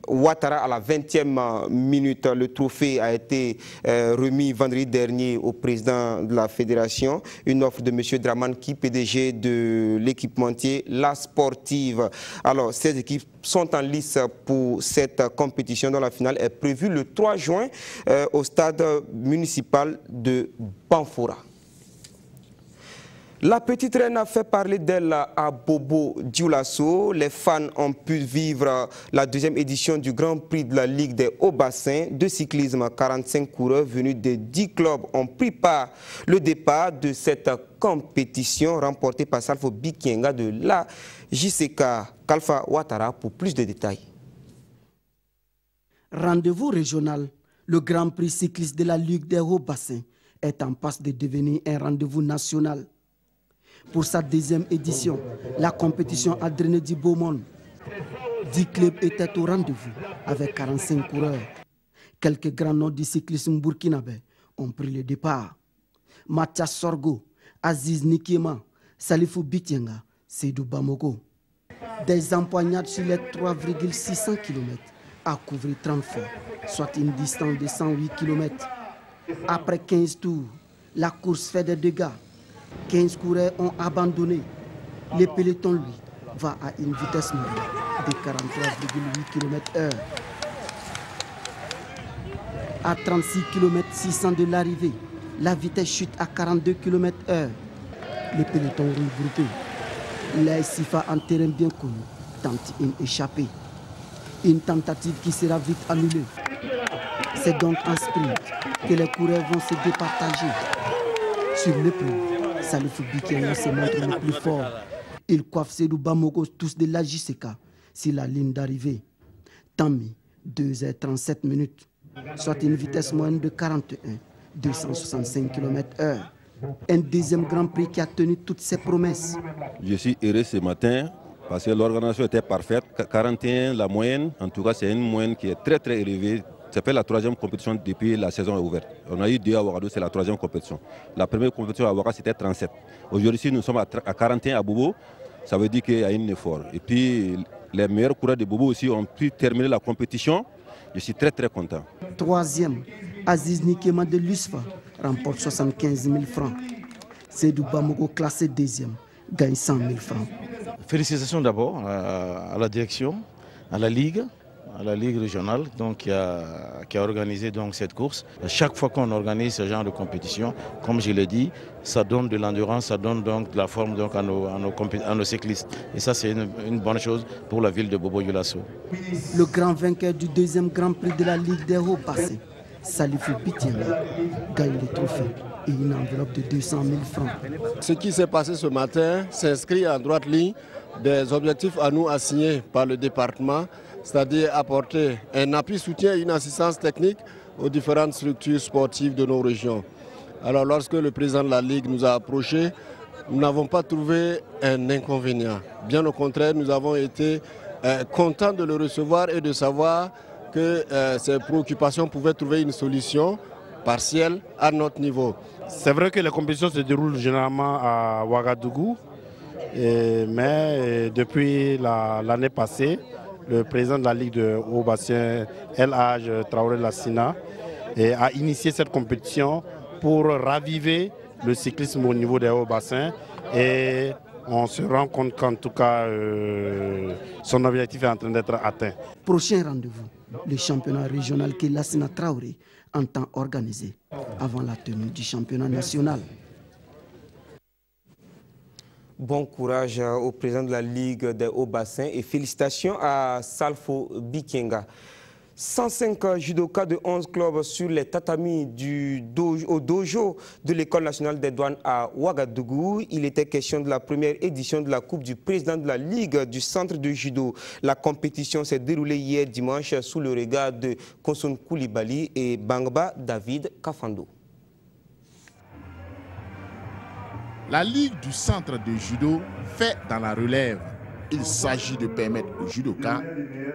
Ouattara à la 20e minute. Le trophée a été remis vendredi dernier au président de la fédération. Une offre de M. Draman Ki, PDG de l'équipementier La Sportive. Alors, ces équipes sont en lice pour cette compétition dont la finale est prévue le 3 juin au stade municipal de Banfora. La petite reine a fait parler d'elle à Bobo Dioulasso. Les fans ont pu vivre la deuxième édition du Grand Prix de la Ligue des Hauts-Bassins de cyclisme. 45 coureurs venus de 10 clubs ont pris part le départ de cette compétition remportée par Salfo Bikienga de la JCK. Kalfa Ouattara pour plus de détails. Rendez-vous régional, le Grand Prix cycliste de la Ligue des Hauts-Bassins est en passe de devenir un rendez-vous national. Pour sa deuxième édition, la compétition a drainé du beau monde. 10 clubs étaient au rendez-vous avec 45 coureurs. Quelques grands noms du cyclisme burkinabé ont pris le départ. Mathias Sorgo, Aziz Nikiema, Salifou Bitienga, Seydou Bamoko. Des empoignades sur les 3,600 km à couvrir 30 fois, soit une distance de 108 km. Après 15 tours, la course fait des dégâts. 15 coureurs ont abandonné. Le peloton, lui, va à une vitesse moyenne de 43,8 km/h. À 36 km 600 de l'arrivée, la vitesse chute à 42 km/h. Le peloton regroupé. Les Sifa en terrain bien connu tente une échappée. Une tentative qui sera vite annulée. C'est donc en sprint que les coureurs vont se départager. Sur l'épreuve, Salifou Bikienga se montre le plus fort. Il coiffe Seydou Bamoko tous de la JCK sur la ligne d'arrivée. Tami, 2h37 minutes, soit une vitesse moyenne de 265 km/h. Un deuxième Grand Prix qui a tenu toutes ses promesses. Je suis heureux ce matin parce que l'organisation était parfaite. 41 la moyenne, en tout cas c'est une moyenne qui est très très élevée. C'est la troisième compétition depuis la saison est ouverte. On a eu 2 à Ouagadougou, c'est la troisième compétition. La première compétition à Ouagadougou, c'était 37. Aujourd'hui, nous sommes à 41 à Bobo. Ça veut dire qu'il y a un effort. Et puis, les meilleurs coureurs de Bobo aussi ont pu terminer la compétition. Je suis très très content. Troisième, Aziz Nikema de l'USFA remporte 75 000 francs. Seydou Bamoko, classé deuxième, gagne 100 000 francs. Félicitations d'abord à la direction, à la Ligue régionale donc, qui a organisé donc, cette course. À chaque fois qu'on organise ce genre de compétition, comme je l'ai dit, ça donne de l'endurance, ça donne donc de la forme donc, à nos cyclistes. Et ça, c'est une bonne chose pour la ville de Bobo Dioulasso. Le grand vainqueur du deuxième Grand Prix de la Ligue des Hauts-Bassins, Salifou Bitienga, gagne le trophée et une enveloppe de 200 000 francs. Ce qui s'est passé ce matin s'inscrit en droite ligne des objectifs à nous assignés par le département, c'est-à-dire apporter un appui, soutien et une assistance technique aux différentes structures sportives de nos régions. Alors lorsque le président de la Ligue nous a approchés, nous n'avons pas trouvé un inconvénient. Bien au contraire, nous avons été contents de le recevoir et de savoir que ces préoccupations pouvaient trouver une solution partielle à notre niveau. C'est vrai que les compétitions se déroulent généralement à Ouagadougou, mais depuis l'année passée, le président de la Ligue de Haut-Bassin, El Hadj Traoré Lassina, a initié cette compétition pour raviver le cyclisme au niveau des Hauts-Bassins. Et on se rend compte qu'en tout cas, son objectif est en train d'être atteint. Prochain rendez-vous, le championnat régional que Lassina Traoré entend organiser avant la tenue du championnat national. Bon courage au président de la Ligue des Hauts-Bassins et félicitations à Salfo Bikienga. 105 judokas de 11 clubs sur les tatamis au dojo de l'École nationale des douanes à Ouagadougou. Il était question de la première édition de la Coupe du président de la Ligue du centre de judo. La compétition s'est déroulée hier dimanche sous le regard de Konson Koulibaly et Bangba David Kafando. La Ligue du centre de judo fait dans la relève. Il s'agit de permettre aux judokas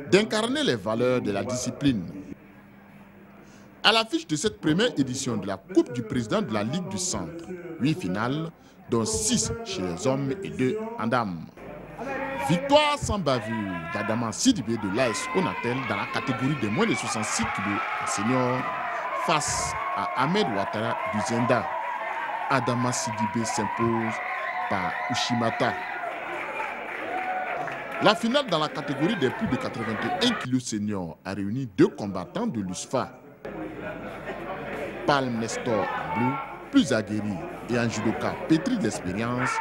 d'incarner les valeurs de la discipline. À l'affiche de cette première édition de la Coupe du président de la Ligue du Centre, 8 finales, dont 6 chez les hommes et 2 en dames. Victoire sans bavure d'Adama Sidibé de l'AS Onatel dans la catégorie des moins de 66 kg en senior face à Ahmed Ouattara du Zenda. Adama Sidibé s'impose par Ushimata. La finale dans la catégorie des plus de 81 kg seniors a réuni 2 combattants de l'USFA. Palme Nestor en bleu, plus aguerri et en judoka pétri d'expérience,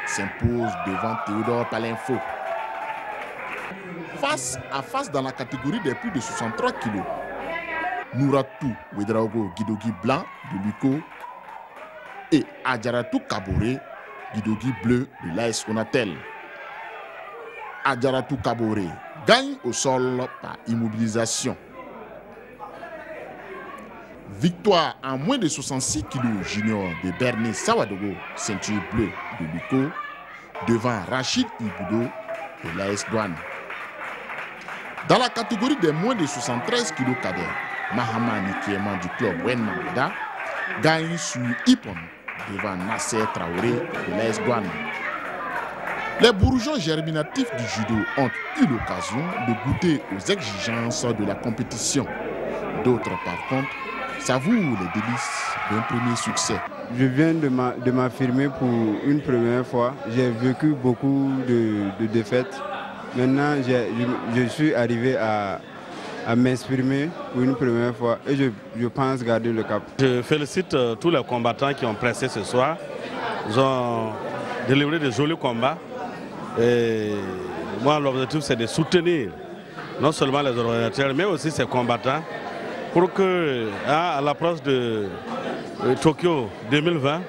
s'impose devant Théodore Palinfo. Face à face dans la catégorie des plus de 63 kg, Nouratou Ouedraogo Guidogi blanc de Luco et Adjaratou Kabore Guidogi bleu de l'AS Onatel. Adjaratou Kabore gagne au sol par immobilisation. Victoire en moins de 66 kg junior de Berné Sawadogo, ceinture bleue de Luco, devant Rachid Iboudo de l'AS Douane. Dans la catégorie des moins de 73 kg cadets, Mahama Nikieman du club Wenmangada gagne sur Ipon devant Nasser Traoré de l'AS Douane. Les bourgeons germinatifs du judo ont eu l'occasion de goûter aux exigences de la compétition. D'autres, par contre, savourent les délices d'un premier succès. Je viens de m'affirmer pour une première fois. J'ai vécu beaucoup de défaites. Maintenant, je suis arrivé à m'exprimer pour une première fois et je pense garder le cap. Je félicite tous les combattants qui ont pressé ce soir. Ils ont délivré de jolis combats. Et moi, l'objectif, c'est de soutenir non seulement les organisateurs, mais aussi ces combattants pour que, à l'approche de Tokyo 2020,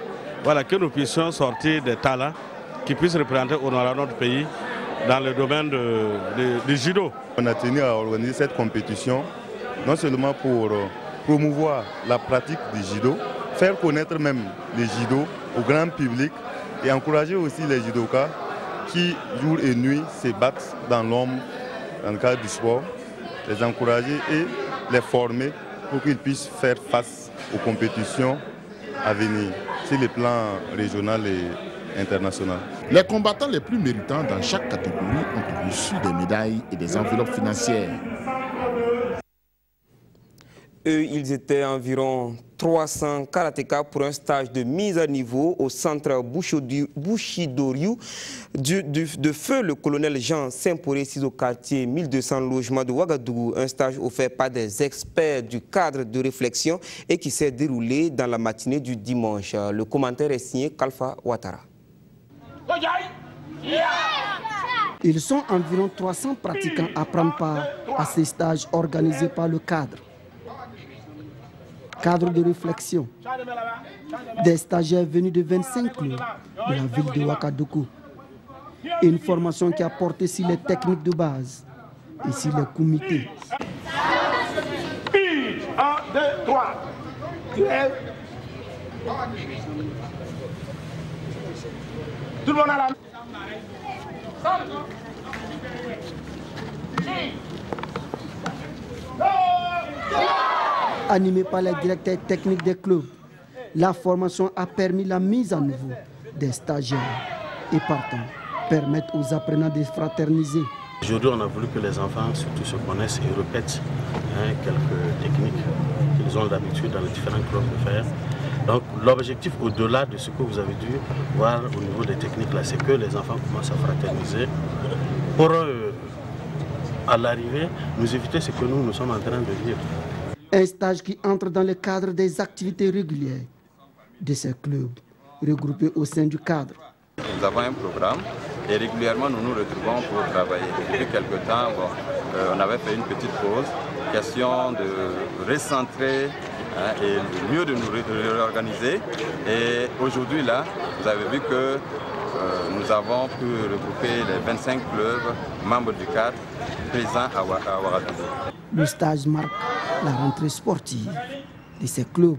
voilà, que nous puissions sortir des talents qui puissent représenter honorablement notre pays dans le domaine du judo. On a tenu à organiser cette compétition, non seulement pour promouvoir la pratique du judo, faire connaître même le judo au grand public et encourager aussi les judokas qui, jour et nuit, se battent dans l'ombre, dans le cadre du sport, les encourager et les former pour qu'ils puissent faire face aux compétitions à venir, sur les plans régional et international. Les combattants les plus méritants dans chaque catégorie ont reçu des médailles et des enveloppes financières. Eux, ils étaient environ 300 karatékas pour un stage de mise à niveau au centre Bouchidoriou de feu le colonel Jean Saint-Poré, au quartier 1200 logements de Ouagadougou. Un stage offert par des experts du cadre de réflexion et qui s'est déroulé dans la matinée du dimanche. Le commentaire est signé Kalfa Ouattara. Ils sont environ 300 pratiquants à prendre part à ces stages organisés par le cadre de réflexion. Des stagiaires venus de 25 clubs de la ville de Ouagadougou. Une formation qui a porté sur les techniques de base et sur les comités. 1, 2, 3. Tout le monde a la... Animé par les directeurs techniques des clubs, la formation a permis la mise à niveau des stagiaires et partant permettre aux apprenants de fraterniser. Aujourd'hui, on a voulu que les enfants surtout se connaissent et répètent quelques techniques qu'ils ont l'habitude dans les différents clubs de faire. Donc l'objectif au-delà de ce que vous avez dû voir au niveau des techniques là, c'est que les enfants commencent à fraterniser pour à l'arrivée nous éviter ce que nous sommes en train de vivre. Un stage qui entre dans le cadre des activités régulières de ces clubs, regroupés au sein du cadre. Nous avons un programme et régulièrement nous nous retrouvons pour travailler. Depuis quelque temps, on avait fait une petite pause question de recentrer et mieux de nous réorganiser. Et aujourd'hui, là, vous avez vu que nous avons pu regrouper les 25 clubs membres du cadre présents à Ouagadougou. Le stage marque la rentrée sportive de ces clubs.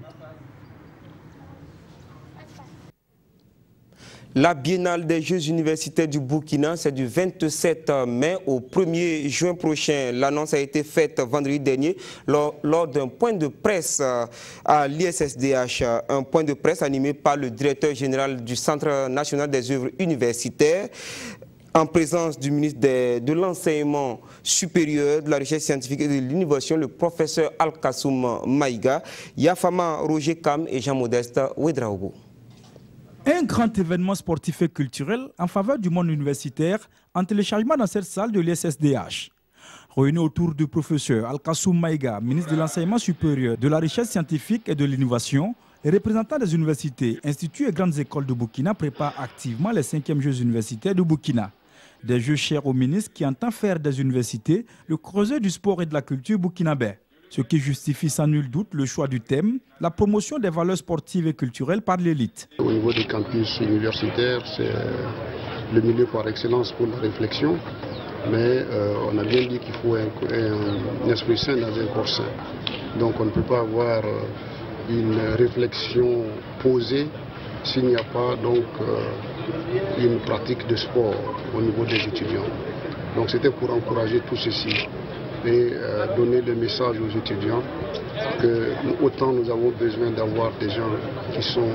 La Biennale des Jeux universitaires du Burkina, c'est du 27 mai au 1er juin prochain. L'annonce a été faite vendredi dernier lors d'un point de presse à l'ISSDH. Un point de presse animé par le directeur général du Centre national des œuvres universitaires, en présence du ministre de l'Enseignement supérieur, de la Recherche scientifique et de l'innovation, le professeur Al-Kassoum Maïga, Yafama Roger Kam et Jean-Modeste Ouedraogo. Un grand événement sportif et culturel en faveur du monde universitaire en téléchargement dans cette salle de l'ISSDH. Réunis autour du professeur Al-Kassoum Maïga, ministre de l'Enseignement supérieur, de la Recherche scientifique et de l'innovation, les représentants des universités, instituts et grandes écoles de Burkina préparent activement les 5e Jeux universitaires du Burkina. Des jeux chers au ministre qui entend faire des universités le creuset du sport et de la culture burkinabé. Ce qui justifie sans nul doute le choix du thème, la promotion des valeurs sportives et culturelles par l'élite. Au niveau des campus universitaires, c'est le milieu par excellence pour la réflexion, mais on a bien dit qu'il faut un esprit sain dans un corps sain. Donc on ne peut pas avoir une réflexion posée s'il n'y a pas donc une pratique de sport au niveau des étudiants. Donc c'était pour encourager tout ceci et donner le message aux étudiants que autant nous avons besoin d'avoir des gens qui sont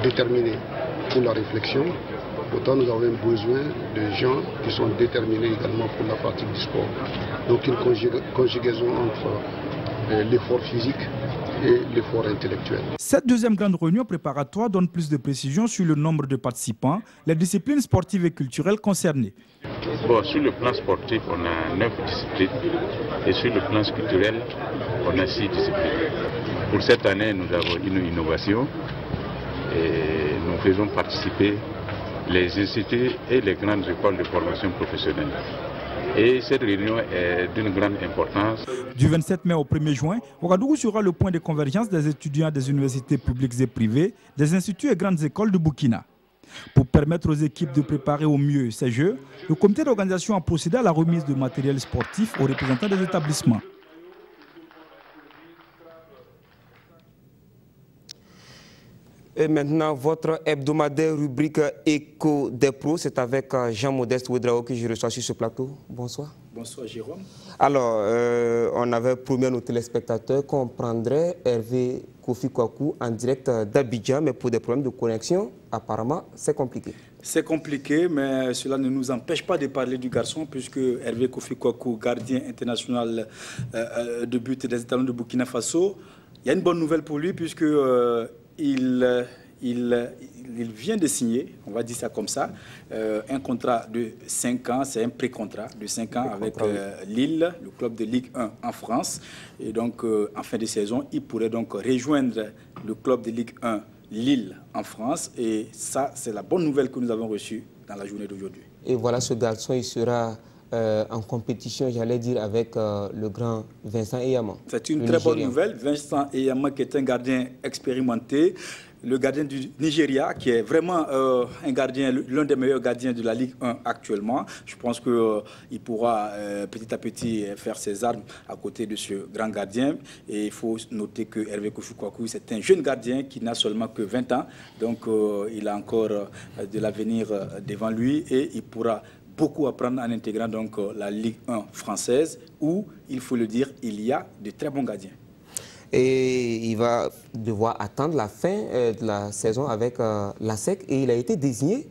déterminés pour la réflexion, autant nous avons besoin de gens qui sont déterminés également pour la pratique du sport. Donc une conjugaison entre l'effort physique et l'effort intellectuel. Cette deuxième grande réunion préparatoire donne plus de précisions sur le nombre de participants, les disciplines sportives et culturelles concernées. Bon, sur le plan sportif, on a 9 disciplines et sur le plan culturel, on a 6 disciplines. Pour cette année, nous avons une innovation et nous faisons participer les instituts et les grandes écoles de formation professionnelle. Et cette réunion est d'une grande importance. Du 27 mai au 1er juin, Ouagadougou sera le point de convergence des étudiants des universités publiques et privées, des instituts et grandes écoles du Burkina. Pour permettre aux équipes de préparer au mieux ces Jeux, le comité d'organisation a procédé à la remise de matériel sportif aux représentants des établissements. Et maintenant, votre hebdomadaire rubrique Écho des pros, c'est avec Jean-Modeste Ouedraogo que je reçois sur ce plateau. Bonsoir. Bonsoir Jérôme. Alors, on avait promis à nos téléspectateurs qu'on prendrait Hervé Kofi Kwaku en direct d'Abidjan, mais pour des problèmes de connexion, apparemment, c'est compliqué. C'est compliqué, mais cela ne nous empêche pas de parler du garçon, puisque Hervé Kofi Kwaku, gardien international de but des Étalons de Burkina Faso, il y a une bonne nouvelle pour lui, puisque il vient de signer, on va dire ça comme ça, un contrat de 5 ans, c'est un pré-contrat de 5 ans avec Lille, le club de Ligue 1 en France. Et donc, en fin de saison, il pourrait donc rejoindre le club de Ligue 1 Lille en France. Et ça, c'est la bonne nouvelle que nous avons reçue dans la journée d'aujourd'hui. Et voilà, ce garçon, il sera en compétition, j'allais dire, avec le grand Vincent Eyama. C'est une très bonne nouvelle. Vincent Eyama, qui est un gardien expérimenté, le gardien du Nigeria, qui est vraiment un gardien, l'un des meilleurs gardiens de la Ligue 1 actuellement. Je pense qu'il pourra petit à petit faire ses armes à côté de ce grand gardien. Et il faut noter que Hervé Kofi Kwaku, c'est un jeune gardien qui n'a seulement que 20 ans. Donc il a encore de l'avenir devant lui et il pourra beaucoup apprendre en intégrant donc la Ligue 1 française où, il faut le dire, il y a de très bons gardiens. Et il va devoir attendre la fin de la saison avec l'ASEC et il a été désigné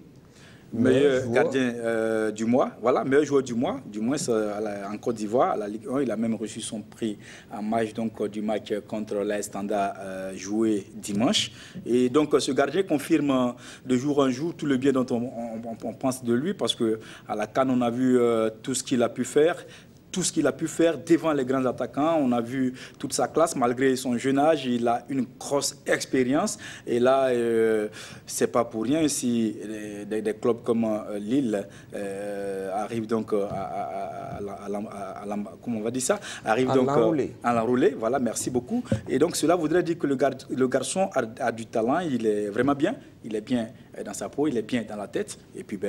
meilleur gardien du mois, voilà, meilleur joueur du mois en Côte d'Ivoire, à la Ligue 1. Il a même reçu son prix en match du match contre l'AS Standard joué dimanche. Et donc ce gardien confirme de jour en jour tout le bien dont on pense de lui, parce qu'à la CAN, on a vu tout ce qu'il a pu faire. Tout ce qu'il a pu faire devant les grands attaquants. On a vu toute sa classe, malgré son jeune âge. Il a une grosse expérience. Et là, c'est pas pour rien si des clubs comme Lille arrivent donc comment on va dire ça, arrive donc à l'enrouler. Voilà, merci beaucoup. Et donc cela voudrait dire que le garçon a du talent, il est vraiment bien, il est bien dans sa peau, il est bien dans la tête. Et puis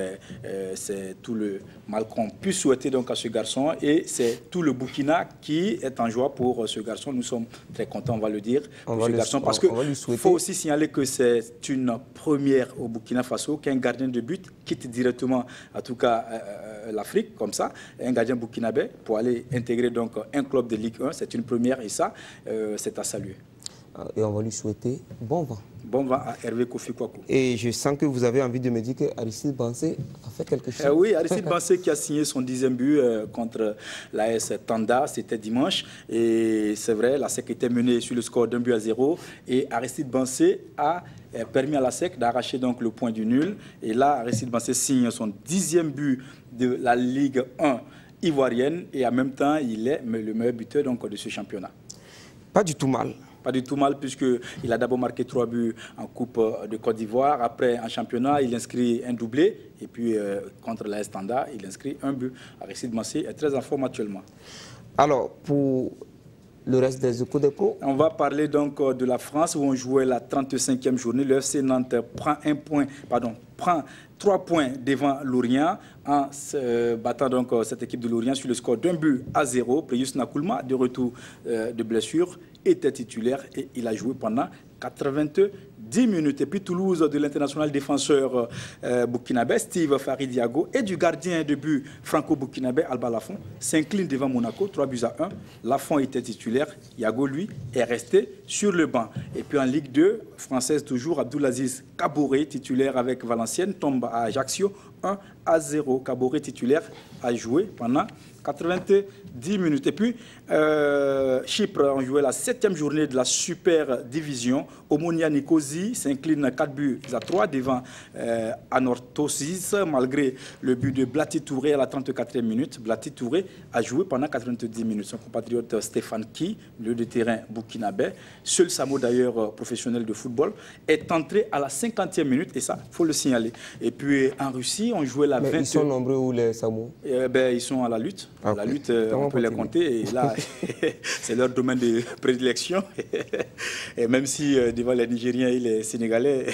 c'est tout le mal qu'on puisse souhaiter donc à ce garçon, et c'est tout le Burkina qui est en joie pour ce garçon. Nous sommes très contents, on va le dire, pour ce garçon, parce qu'il faut aussi signaler que c'est une première au Burkina Faso qu'un gardien de but quitte directement, en tout cas l'Afrique, comme ça, un gardien burkinabé pour aller intégrer donc un club de Ligue 1. C'est une première, et ça, c'est à saluer. Et on va lui souhaiter bon vent. Bon vent à Hervé Kofi Kwaku. Et je sens que vous avez envie de me dire que Aristide Bansé a fait quelque chose. Oui, Aristide Bansé qui a signé son 10e but contre l'AS Tanda, c'était dimanche. Et c'est vrai, la SEC était menée sur le score d'1-0. Et Aristide Bansé a permis à la SEC d'arracher donc le point du nul. Et là, Aristide Bansé signe son 10e but de la Ligue 1 ivoirienne. Et en même temps, il est le meilleur buteur donc, de ce championnat. Pas du tout mal. Pas du tout mal, puisqu'il a d'abord marqué 3 buts en Coupe de Côte d'Ivoire. Après, en championnat, il inscrit un doublé. Et puis, contre l'AS Tanda, il inscrit un but. Aristide Bansé est très en forme actuellement. Alors, pour le reste des Échos des Pros, on va parler donc de la France, où on jouait la 35e journée. Le FC Nantes prend 3 points devant Lorient en battant donc cette équipe de Lorient sur le score d'1-0. Prius Nakoulma, de retour de blessure, était titulaire et il a joué pendant 90 minutes. Et puis Toulouse, de l'international défenseur burkinabé Steve Faridiago, et du gardien de but franco-burkinabé Alba Lafont s'incline devant Monaco, 3-1. Lafont était titulaire, Yago, lui, est resté sur le banc. Et puis en Ligue 2, française toujours, Abdoulaziz Kaboré, titulaire avec Valenciennes, tombe à Ajaccio, 1-0. Kaboré, titulaire, a joué pendant 90 minutes. Et puis, Chypre, on jouait la 7e journée de la Super Division. Omonia Nicosie s'incline 4-3 devant Anorthosis, malgré le but de Blati Touré à la 34e minute. Blati Touré a joué pendant 90 minutes. Son compatriote Stéphane Ki, milieu de terrain burkinabé, seul Samo d'ailleurs professionnel de football, est entré à la 50e minute, et ça, il faut le signaler. Et puis, en Russie, on jouait la 20e. Ils sont nombreux où les Samo? Ils sont à la lutte. La lutte, on peut les compter, et là, c'est leur domaine de prédilection. Et même si devant les Nigériens et les Sénégalais,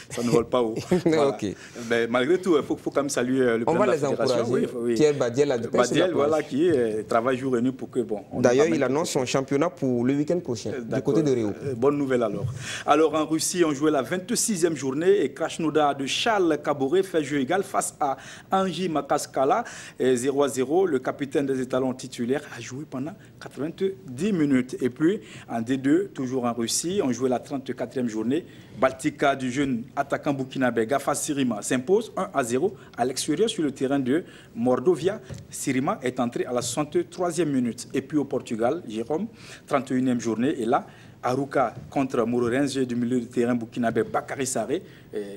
ça ne vole pas haut. Voilà. Okay. Mais malgré tout, il faut quand même saluer le président de la fédération. On va les encourager. Pierre Badiel a Badiel, voilà, qui travaille jour et nuit pour que... Bon, d'ailleurs, il annonce son championnat pour le week-end prochain, du côté de Rio. Bonne nouvelle alors. Alors, en Russie, on jouait la 26e journée, et Krasnodar de Charles Kaboré fait jeu égal face à Anji Makaskala, 0-0. Le capitaine des étalons titulaires a joué pendant 90 minutes. Et puis, en D2, toujours en Russie, on jouait la 34e journée. Baltika du jeune attaquant burkinabé Gafa Sirima s'impose 1-0 à l'extérieur sur le terrain de Mordovia. Sirima est entré à la 63e minute. Et puis au Portugal, Jérôme, 31e journée. Et là, Aruka contre Mourourense du milieu de terrain burkinabé Bakary Sarré.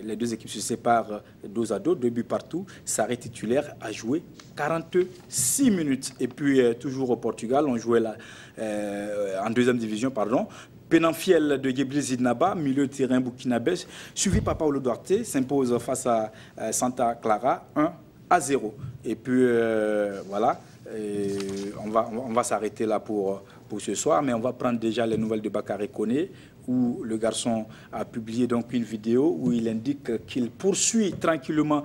Les deux équipes se séparent dos à dos, 2 buts partout. Sarré titulaire a joué 46 minutes. Et puis toujours au Portugal, on jouait en 2e division, Penanfiel de Gebri Zidnaba, milieu de terrain burkinabé, suivi par Paulo Duarte, s'impose face à Santa Clara, 1-0. Et puis voilà, on va s'arrêter là pour ce soir, mais on va prendre déjà les nouvelles de Bakary Koné, où le garçon a publié donc une vidéo où il indique qu'il poursuit tranquillement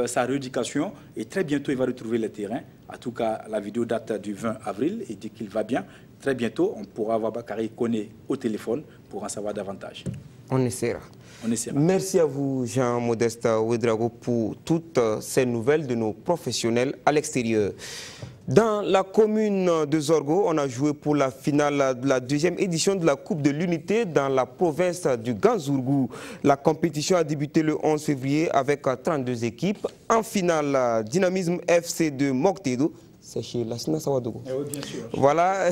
sa rééducation, et très bientôt il va retrouver le terrain. En tout cas, la vidéo date du 20 avril, il dit qu'il va bien. Très bientôt, on pourra avoir Bakary Koné au téléphone pour en savoir davantage. On essaiera. On essaiera. Merci à vous, Jean-Modeste Ouedraogo, pour toutes ces nouvelles de nos professionnels à l'extérieur. Dans la commune de Zorgo, on a joué pour la finale de la 2e édition de la Coupe de l'Unité dans la province du Ganzourgou. La compétition a débuté le 11 février avec 32 équipes. En finale, Dynamisme FC de Moktedo, c'est chez Lassina Sawadogo. Oui, bien sûr. Voilà,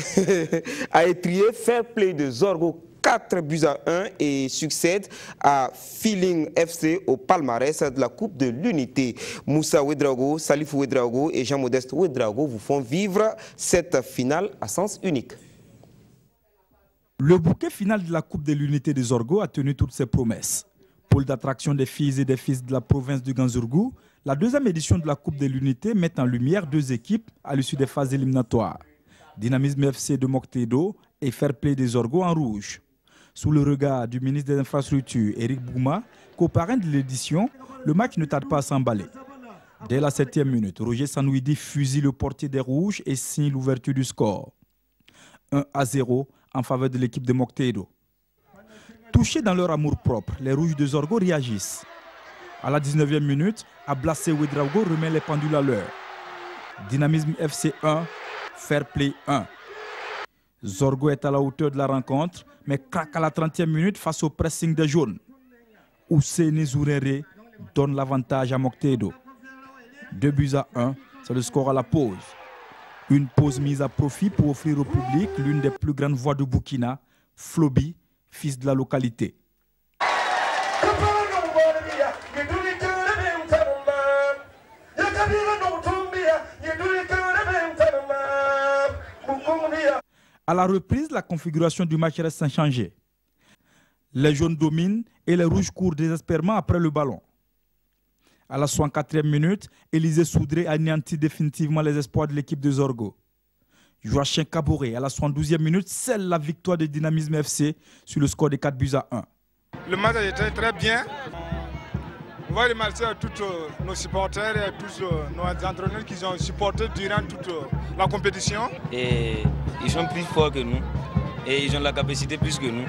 a étrié Fair Play de Zorgo 4-1 et succède à Feeling FC au palmarès de la Coupe de l'Unité. Moussa Ouedraogo, Salif Ouedraogo et Jean-Modeste Ouedraogo vous font vivre cette finale à sens unique. Le bouquet final de la Coupe de l'Unité de Zorgo a tenu toutes ses promesses. Pôle d'attraction des filles et des fils de la province du Ganzourgou, La deuxième édition de la Coupe de l'Unité met en lumière deux équipes à l'issue des phases éliminatoires. Dynamisme FC de Moctedo et Fair Play des Zorgo en rouge. Sous le regard du ministre des Infrastructures, Éric Bouma, co-parrain de l'édition, le match ne tarde pas à s'emballer. Dès la 7e minute, Roger Sanouidi fusille le portier des Rouges et signe l'ouverture du score. 1-0 en faveur de l'équipe de Moctedo. Touchés dans leur amour-propre, les Rouges de Zorgo réagissent. À la 19e minute, Ablassé Ouedraogo remet les pendules à l'heure. Dynamisme FC 1, Fair Play 1. Zorgo est à la hauteur de la rencontre, mais craque à la 30e minute face au pressing des jaunes. Ousseni Zouréré donne l'avantage à Moctedo. 2-1, c'est le score à la pause. Une pause mise à profit pour offrir au public l'une des plus grandes voix de Burkina, Flobi, fils de la localité. À la reprise, la configuration du match reste inchangée. Les jaunes dominent et les rouges courent désespérément après le ballon. À la 64e minute, Élisée Soudré anéantit définitivement les espoirs de l'équipe de Zorgo. Joachim Kaboré, à la 72e minute, scelle la victoire de Dynamisme FC sur le score de 4-1. Le match a été très bien. On va remercier tous nos supporters et tous nos entraîneurs qui ont supporté durant toute la compétition. Et ils sont plus forts que nous et ils ont la capacité plus que nous.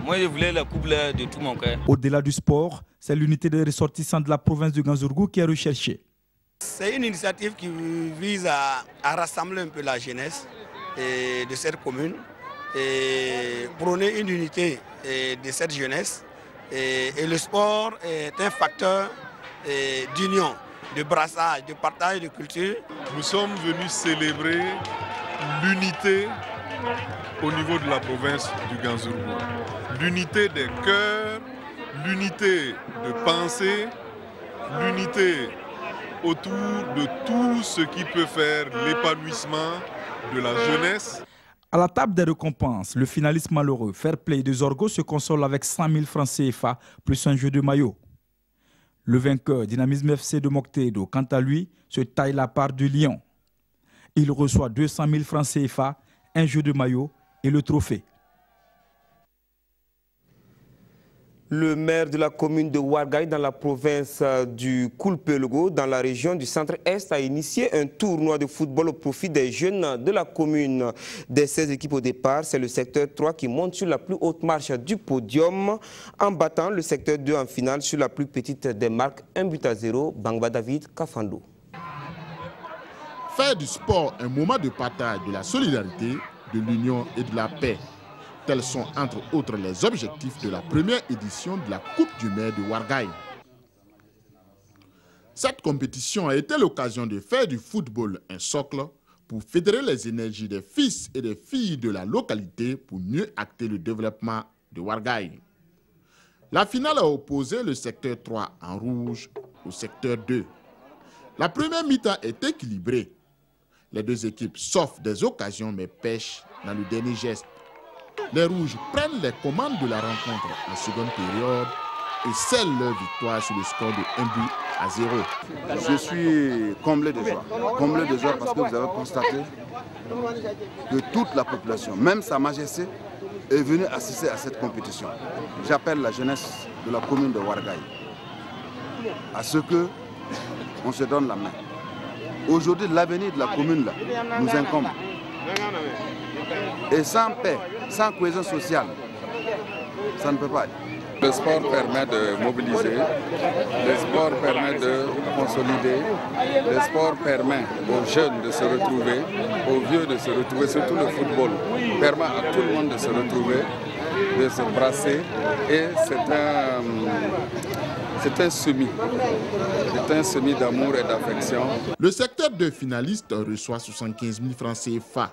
Moi, je voulais la coupe de tout mon cœur. Au-delà du sport, c'est l'unité des ressortissants de la province de Ganzourgou qui est recherchée. C'est une initiative qui vise à rassembler un peu la jeunesse de cette commune et prôner une unité de cette jeunesse. Et le sport est un facteur d'union, de brassage, de partage de culture. Nous sommes venus célébrer l'unité au niveau de la province du Ganzourgou. L'unité des cœurs, l'unité de pensée, l'unité autour de tout ce qui peut faire l'épanouissement de la jeunesse. À la table des récompenses, le finaliste malheureux Fair Play de Zorgo se console avec 100 000 francs CFA plus un jeu de maillot. Le vainqueur, Dynamisme FC de Moctedo, quant à lui, se taille la part du lion. Il reçoit 200 000 francs CFA, un jeu de maillot et le trophée. Le maire de la commune de Ouargaï dans la province du Koulpelogo, dans la région du centre-est, a initié un tournoi de football au profit des jeunes de la commune. Des 16 équipes au départ, c'est le secteur 3 qui monte sur la plus haute marche du podium en battant le secteur 2 en finale sur la plus petite des marques 1-0, Bangba David Kafando. Faire du sport un moment de partage de la solidarité, de l'union et de la paix. Tels sont entre autres les objectifs de la première édition de la Coupe du maire de Ouargaï. Cette compétition a été l'occasion de faire du football un socle pour fédérer les énergies des fils et des filles de la localité pour mieux acter le développement de Ouargaï. La finale a opposé le secteur 3 en rouge au secteur 2. La première mi-temps est équilibrée. Les deux équipes s'offrent des occasions mais pêchent dans le dernier geste. Les rouges prennent les commandes de la rencontre en seconde période et scellent leur victoire sur le score de 1-0. Je suis comblé de joie parce que vous avez constaté que toute la population, même Sa Majesté, est venue assister à cette compétition. J'appelle la jeunesse de la commune de Ouargaï à ce que on se donne la main. Aujourd'hui, l'avenir de la commune là, nous incombe. Et sans paix, sans cohésion sociale, ça ne peut pas aller. Le sport permet de mobiliser, le sport permet de consolider, le sport permet aux jeunes de se retrouver, aux vieux de se retrouver, surtout le football permet à tout le monde de se retrouver, de se brasser et c'est un semis d'amour et d'affection. Le secteur 2 finaliste reçoit 75 000 francs CFA.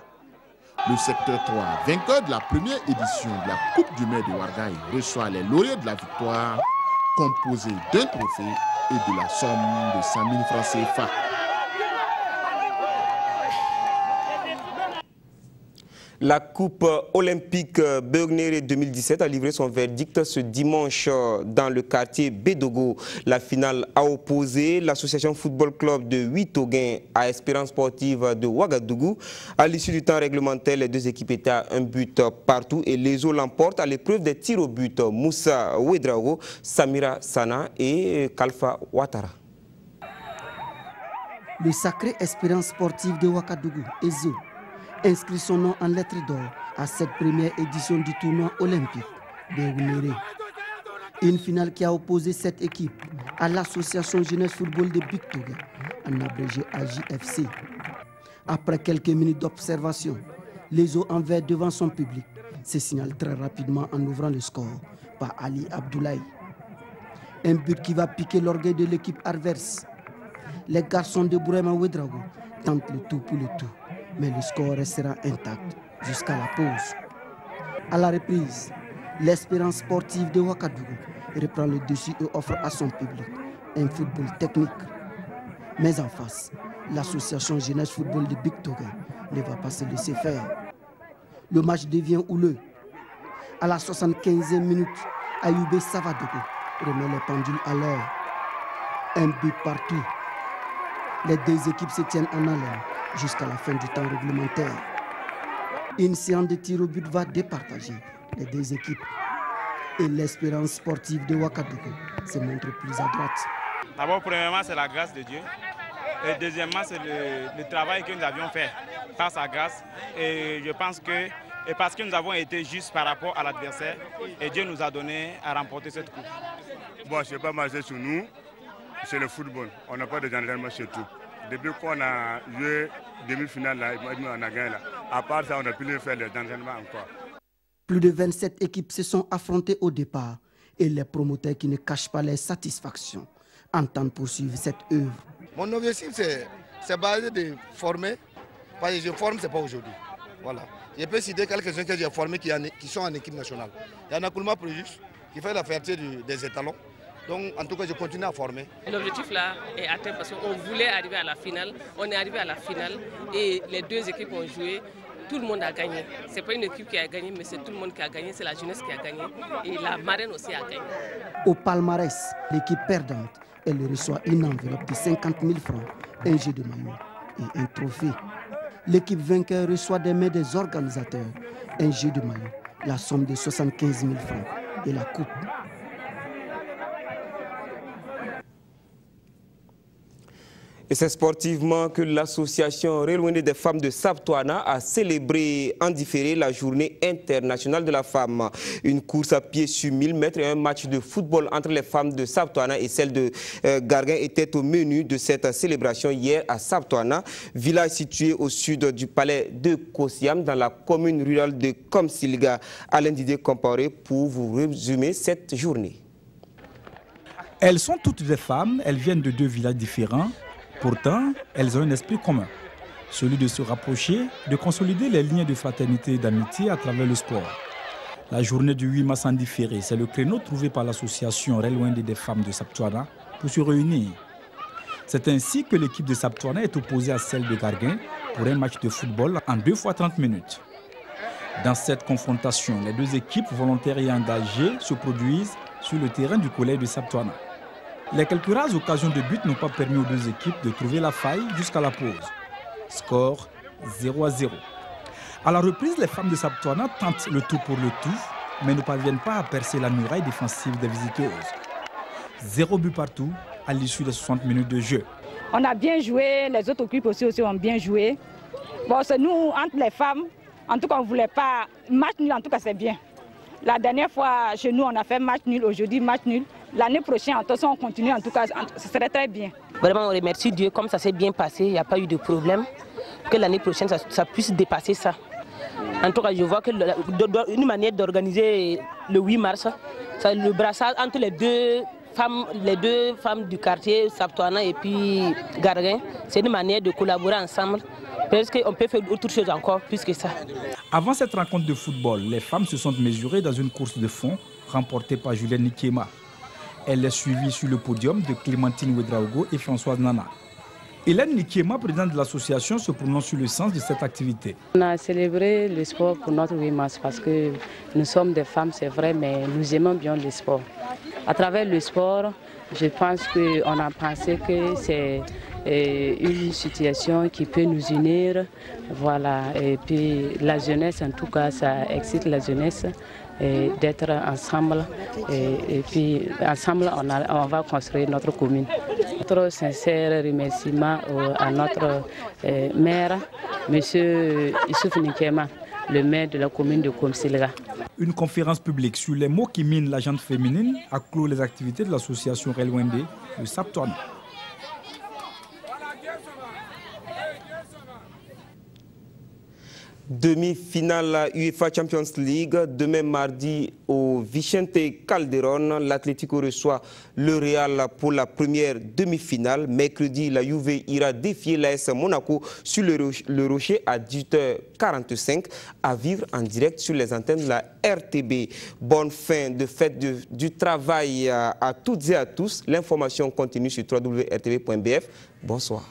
Le secteur 3, vainqueur de la première édition de la Coupe du maire de Ouargaï, reçoit les lauréats de la victoire, composés d'un trophée et de la somme de 100 000 francs CFA. La Coupe olympique Begnéré 2017 a livré son verdict ce dimanche dans le quartier Bédogo. La finale a opposé l'association football club de Huitoguin à Espérance sportive de Ouagadougou. À l'issue du temps réglementaire, les deux équipes étaient à un but partout et les eaux l'emportent à l'épreuve des tirs au but. Moussa Ouedraogo, Samira Sana et Kalfa Ouattara. Le sacré Espérance sportive de Ouagadougou, EZO, inscrit son nom en lettres d'or à cette première édition du tournoi olympique de Begnéré. Une finale qui a opposé cette équipe à l'association Jeunesse Football de Bictogué, en abrégé AJFC. Après quelques minutes d'observation, les eaux en vert devant son public se signalent très rapidement en ouvrant le score par Ali Abdoulaye. Un but qui va piquer l'orgueil de l'équipe adverse. Les garçons de Bourema Ouedraogo tentent le tout pour le tout, mais le score restera intact jusqu'à la pause. À la reprise, l'Espérance sportive de Ouagadougou reprend le dessus et offre à son public un football technique. Mais en face, l'association Jeunesse Football de Bictogué ne va pas se laisser faire. Le match devient houleux. À la 75e minute, Ayoubé Savadogo remet les pendules à l'heure. Un but partout. Les deux équipes se tiennent en haleine jusqu'à la fin du temps réglementaire. Une séance de tir au but va départager les deux équipes. Et l'Espérance sportive de Ouagadougou se montre plus à droite. D'abord, premièrement, c'est la grâce de Dieu. Et deuxièmement, c'est le travail que nous avions fait par sa grâce. Et je pense que, et parce que nous avons été justes par rapport à l'adversaire, et Dieu nous a donné à remporter cette coupe. Bon, je ne sais pas marcher sur nous, c'est le football. On n'a pas de entraînement chez tout. Depuis qu'on a joué demi-finale, là, on a gagné là. À part ça, on a pu faire des entraînements encore. Plus de 27 équipes se sont affrontées au départ et les promoteurs qui ne cachent pas leur satisfaction entendent poursuivre cette œuvre. Mon objectif, c'est basé de former, parce que je forme, ce n'est pas aujourd'hui. Voilà. Je peux citer quelques-uns que j'ai formés qui sont en équipe nationale. Il y en a Koulma Projus qui fait la fierté des étalons. Donc, en tout cas, je continue à former. L'objectif là est atteint parce qu'on voulait arriver à la finale. On est arrivé à la finale et les deux équipes ont joué. Tout le monde a gagné. Ce n'est pas une équipe qui a gagné, mais c'est tout le monde qui a gagné. C'est la jeunesse qui a gagné. Et la marraine aussi a gagné. Au palmarès, l'équipe perdante, elle reçoit une enveloppe de 50 000 francs, un jeu de maillot et un trophée. L'équipe vainqueur reçoit des mains des organisateurs, un jeu de maillot, la somme de 75 000 francs et la coupe. Et c'est sportivement que l'association Relwende des femmes de Sabtouana a célébré en différé la journée internationale de la femme. Une course à pied sur 1000 mètres et un match de football entre les femmes de Sabtouana et celles de Garguin étaient au menu de cette célébration hier à Sabtouana, village situé au sud du palais de Kosiam dans la commune rurale de Komsilga. Alain Didier Comparé pour vous résumer cette journée. Elles sont toutes des femmes, elles viennent de deux villages différents. Pourtant, elles ont un esprit commun, celui de se rapprocher, de consolider les liens de fraternité et d'amitié à travers le sport. La journée du 8 mars en différé, c'est le créneau trouvé par l'association Relwende des femmes de Sabtouana pour se réunir. C'est ainsi que l'équipe de Sabtouana est opposée à celle de Garguin pour un match de football en 2 fois 30 minutes. Dans cette confrontation, les deux équipes volontaires et engagées se produisent sur le terrain du collège de Sabtouana. Les quelques rares occasions de but n'ont pas permis aux deux équipes de trouver la faille jusqu'à la pause. Score 0-0. À la reprise, les femmes de Sabtouana tentent le tout pour le tout, mais ne parviennent pas à percer la muraille défensive des visiteuses. 0 but partout à l'issue des 60 minutes de jeu. On a bien joué, les autres équipes aussi ont bien joué. Bon, c'est nous, entre les femmes, en tout cas, on ne voulait pas. Match nul, en tout cas, c'est bien. La dernière fois, chez nous, on a fait match nul. Aujourd'hui, match nul. L'année prochaine, attention, on continue. En tout cas, ce serait très bien. Vraiment, on remercie Dieu. Comme ça s'est bien passé, il n'y a pas eu de problème. Que l'année prochaine, ça puisse dépasser ça. En tout cas, je vois qu'une manière d'organiser le 8 mars, le brassage entre les deux femmes du quartier, Sabtouana et puis Garguin, c'est une manière de collaborer ensemble. Parce qu'on peut faire autre chose encore plus que ça. Avant cette rencontre de football, les femmes se sont mesurées dans une course de fond remportée par Julienne Nikema. Elle est suivie sur le podium de Clémentine Ouedraogo et Françoise Nana. Hélène Nikiema, présidente de l'association, se prononce sur le sens de cette activité. On a célébré le sport pour notre 8 mars parce que nous sommes des femmes, c'est vrai, mais nous aimons bien le sport. À travers le sport, je pense qu'on a pensé que c'est une situation qui peut nous unir. Voilà. Et puis la jeunesse, en tout cas, ça excite la jeunesse d'être ensemble. Et puis ensemble, on va construire notre commune. Notre sincère remerciement à notre maire, M. Issouf Nikiema, le maire de la commune de Komsilga. Une conférence publique sur les mots qui minent la gente féminine a clos les activités de l'association Relwende de Sapton. Demi-finale UEFA Champions League, demain mardi au Vicente Calderón. L'Atlético reçoit le Real pour la première demi-finale. Mercredi, la Juve ira défier l'AS Monaco sur le Rocher à 18h45 à vivre en direct sur les antennes de la RTB. Bonne fin de fête du travail à toutes et à tous. L'information continue sur www.rtb.bf. Bonsoir.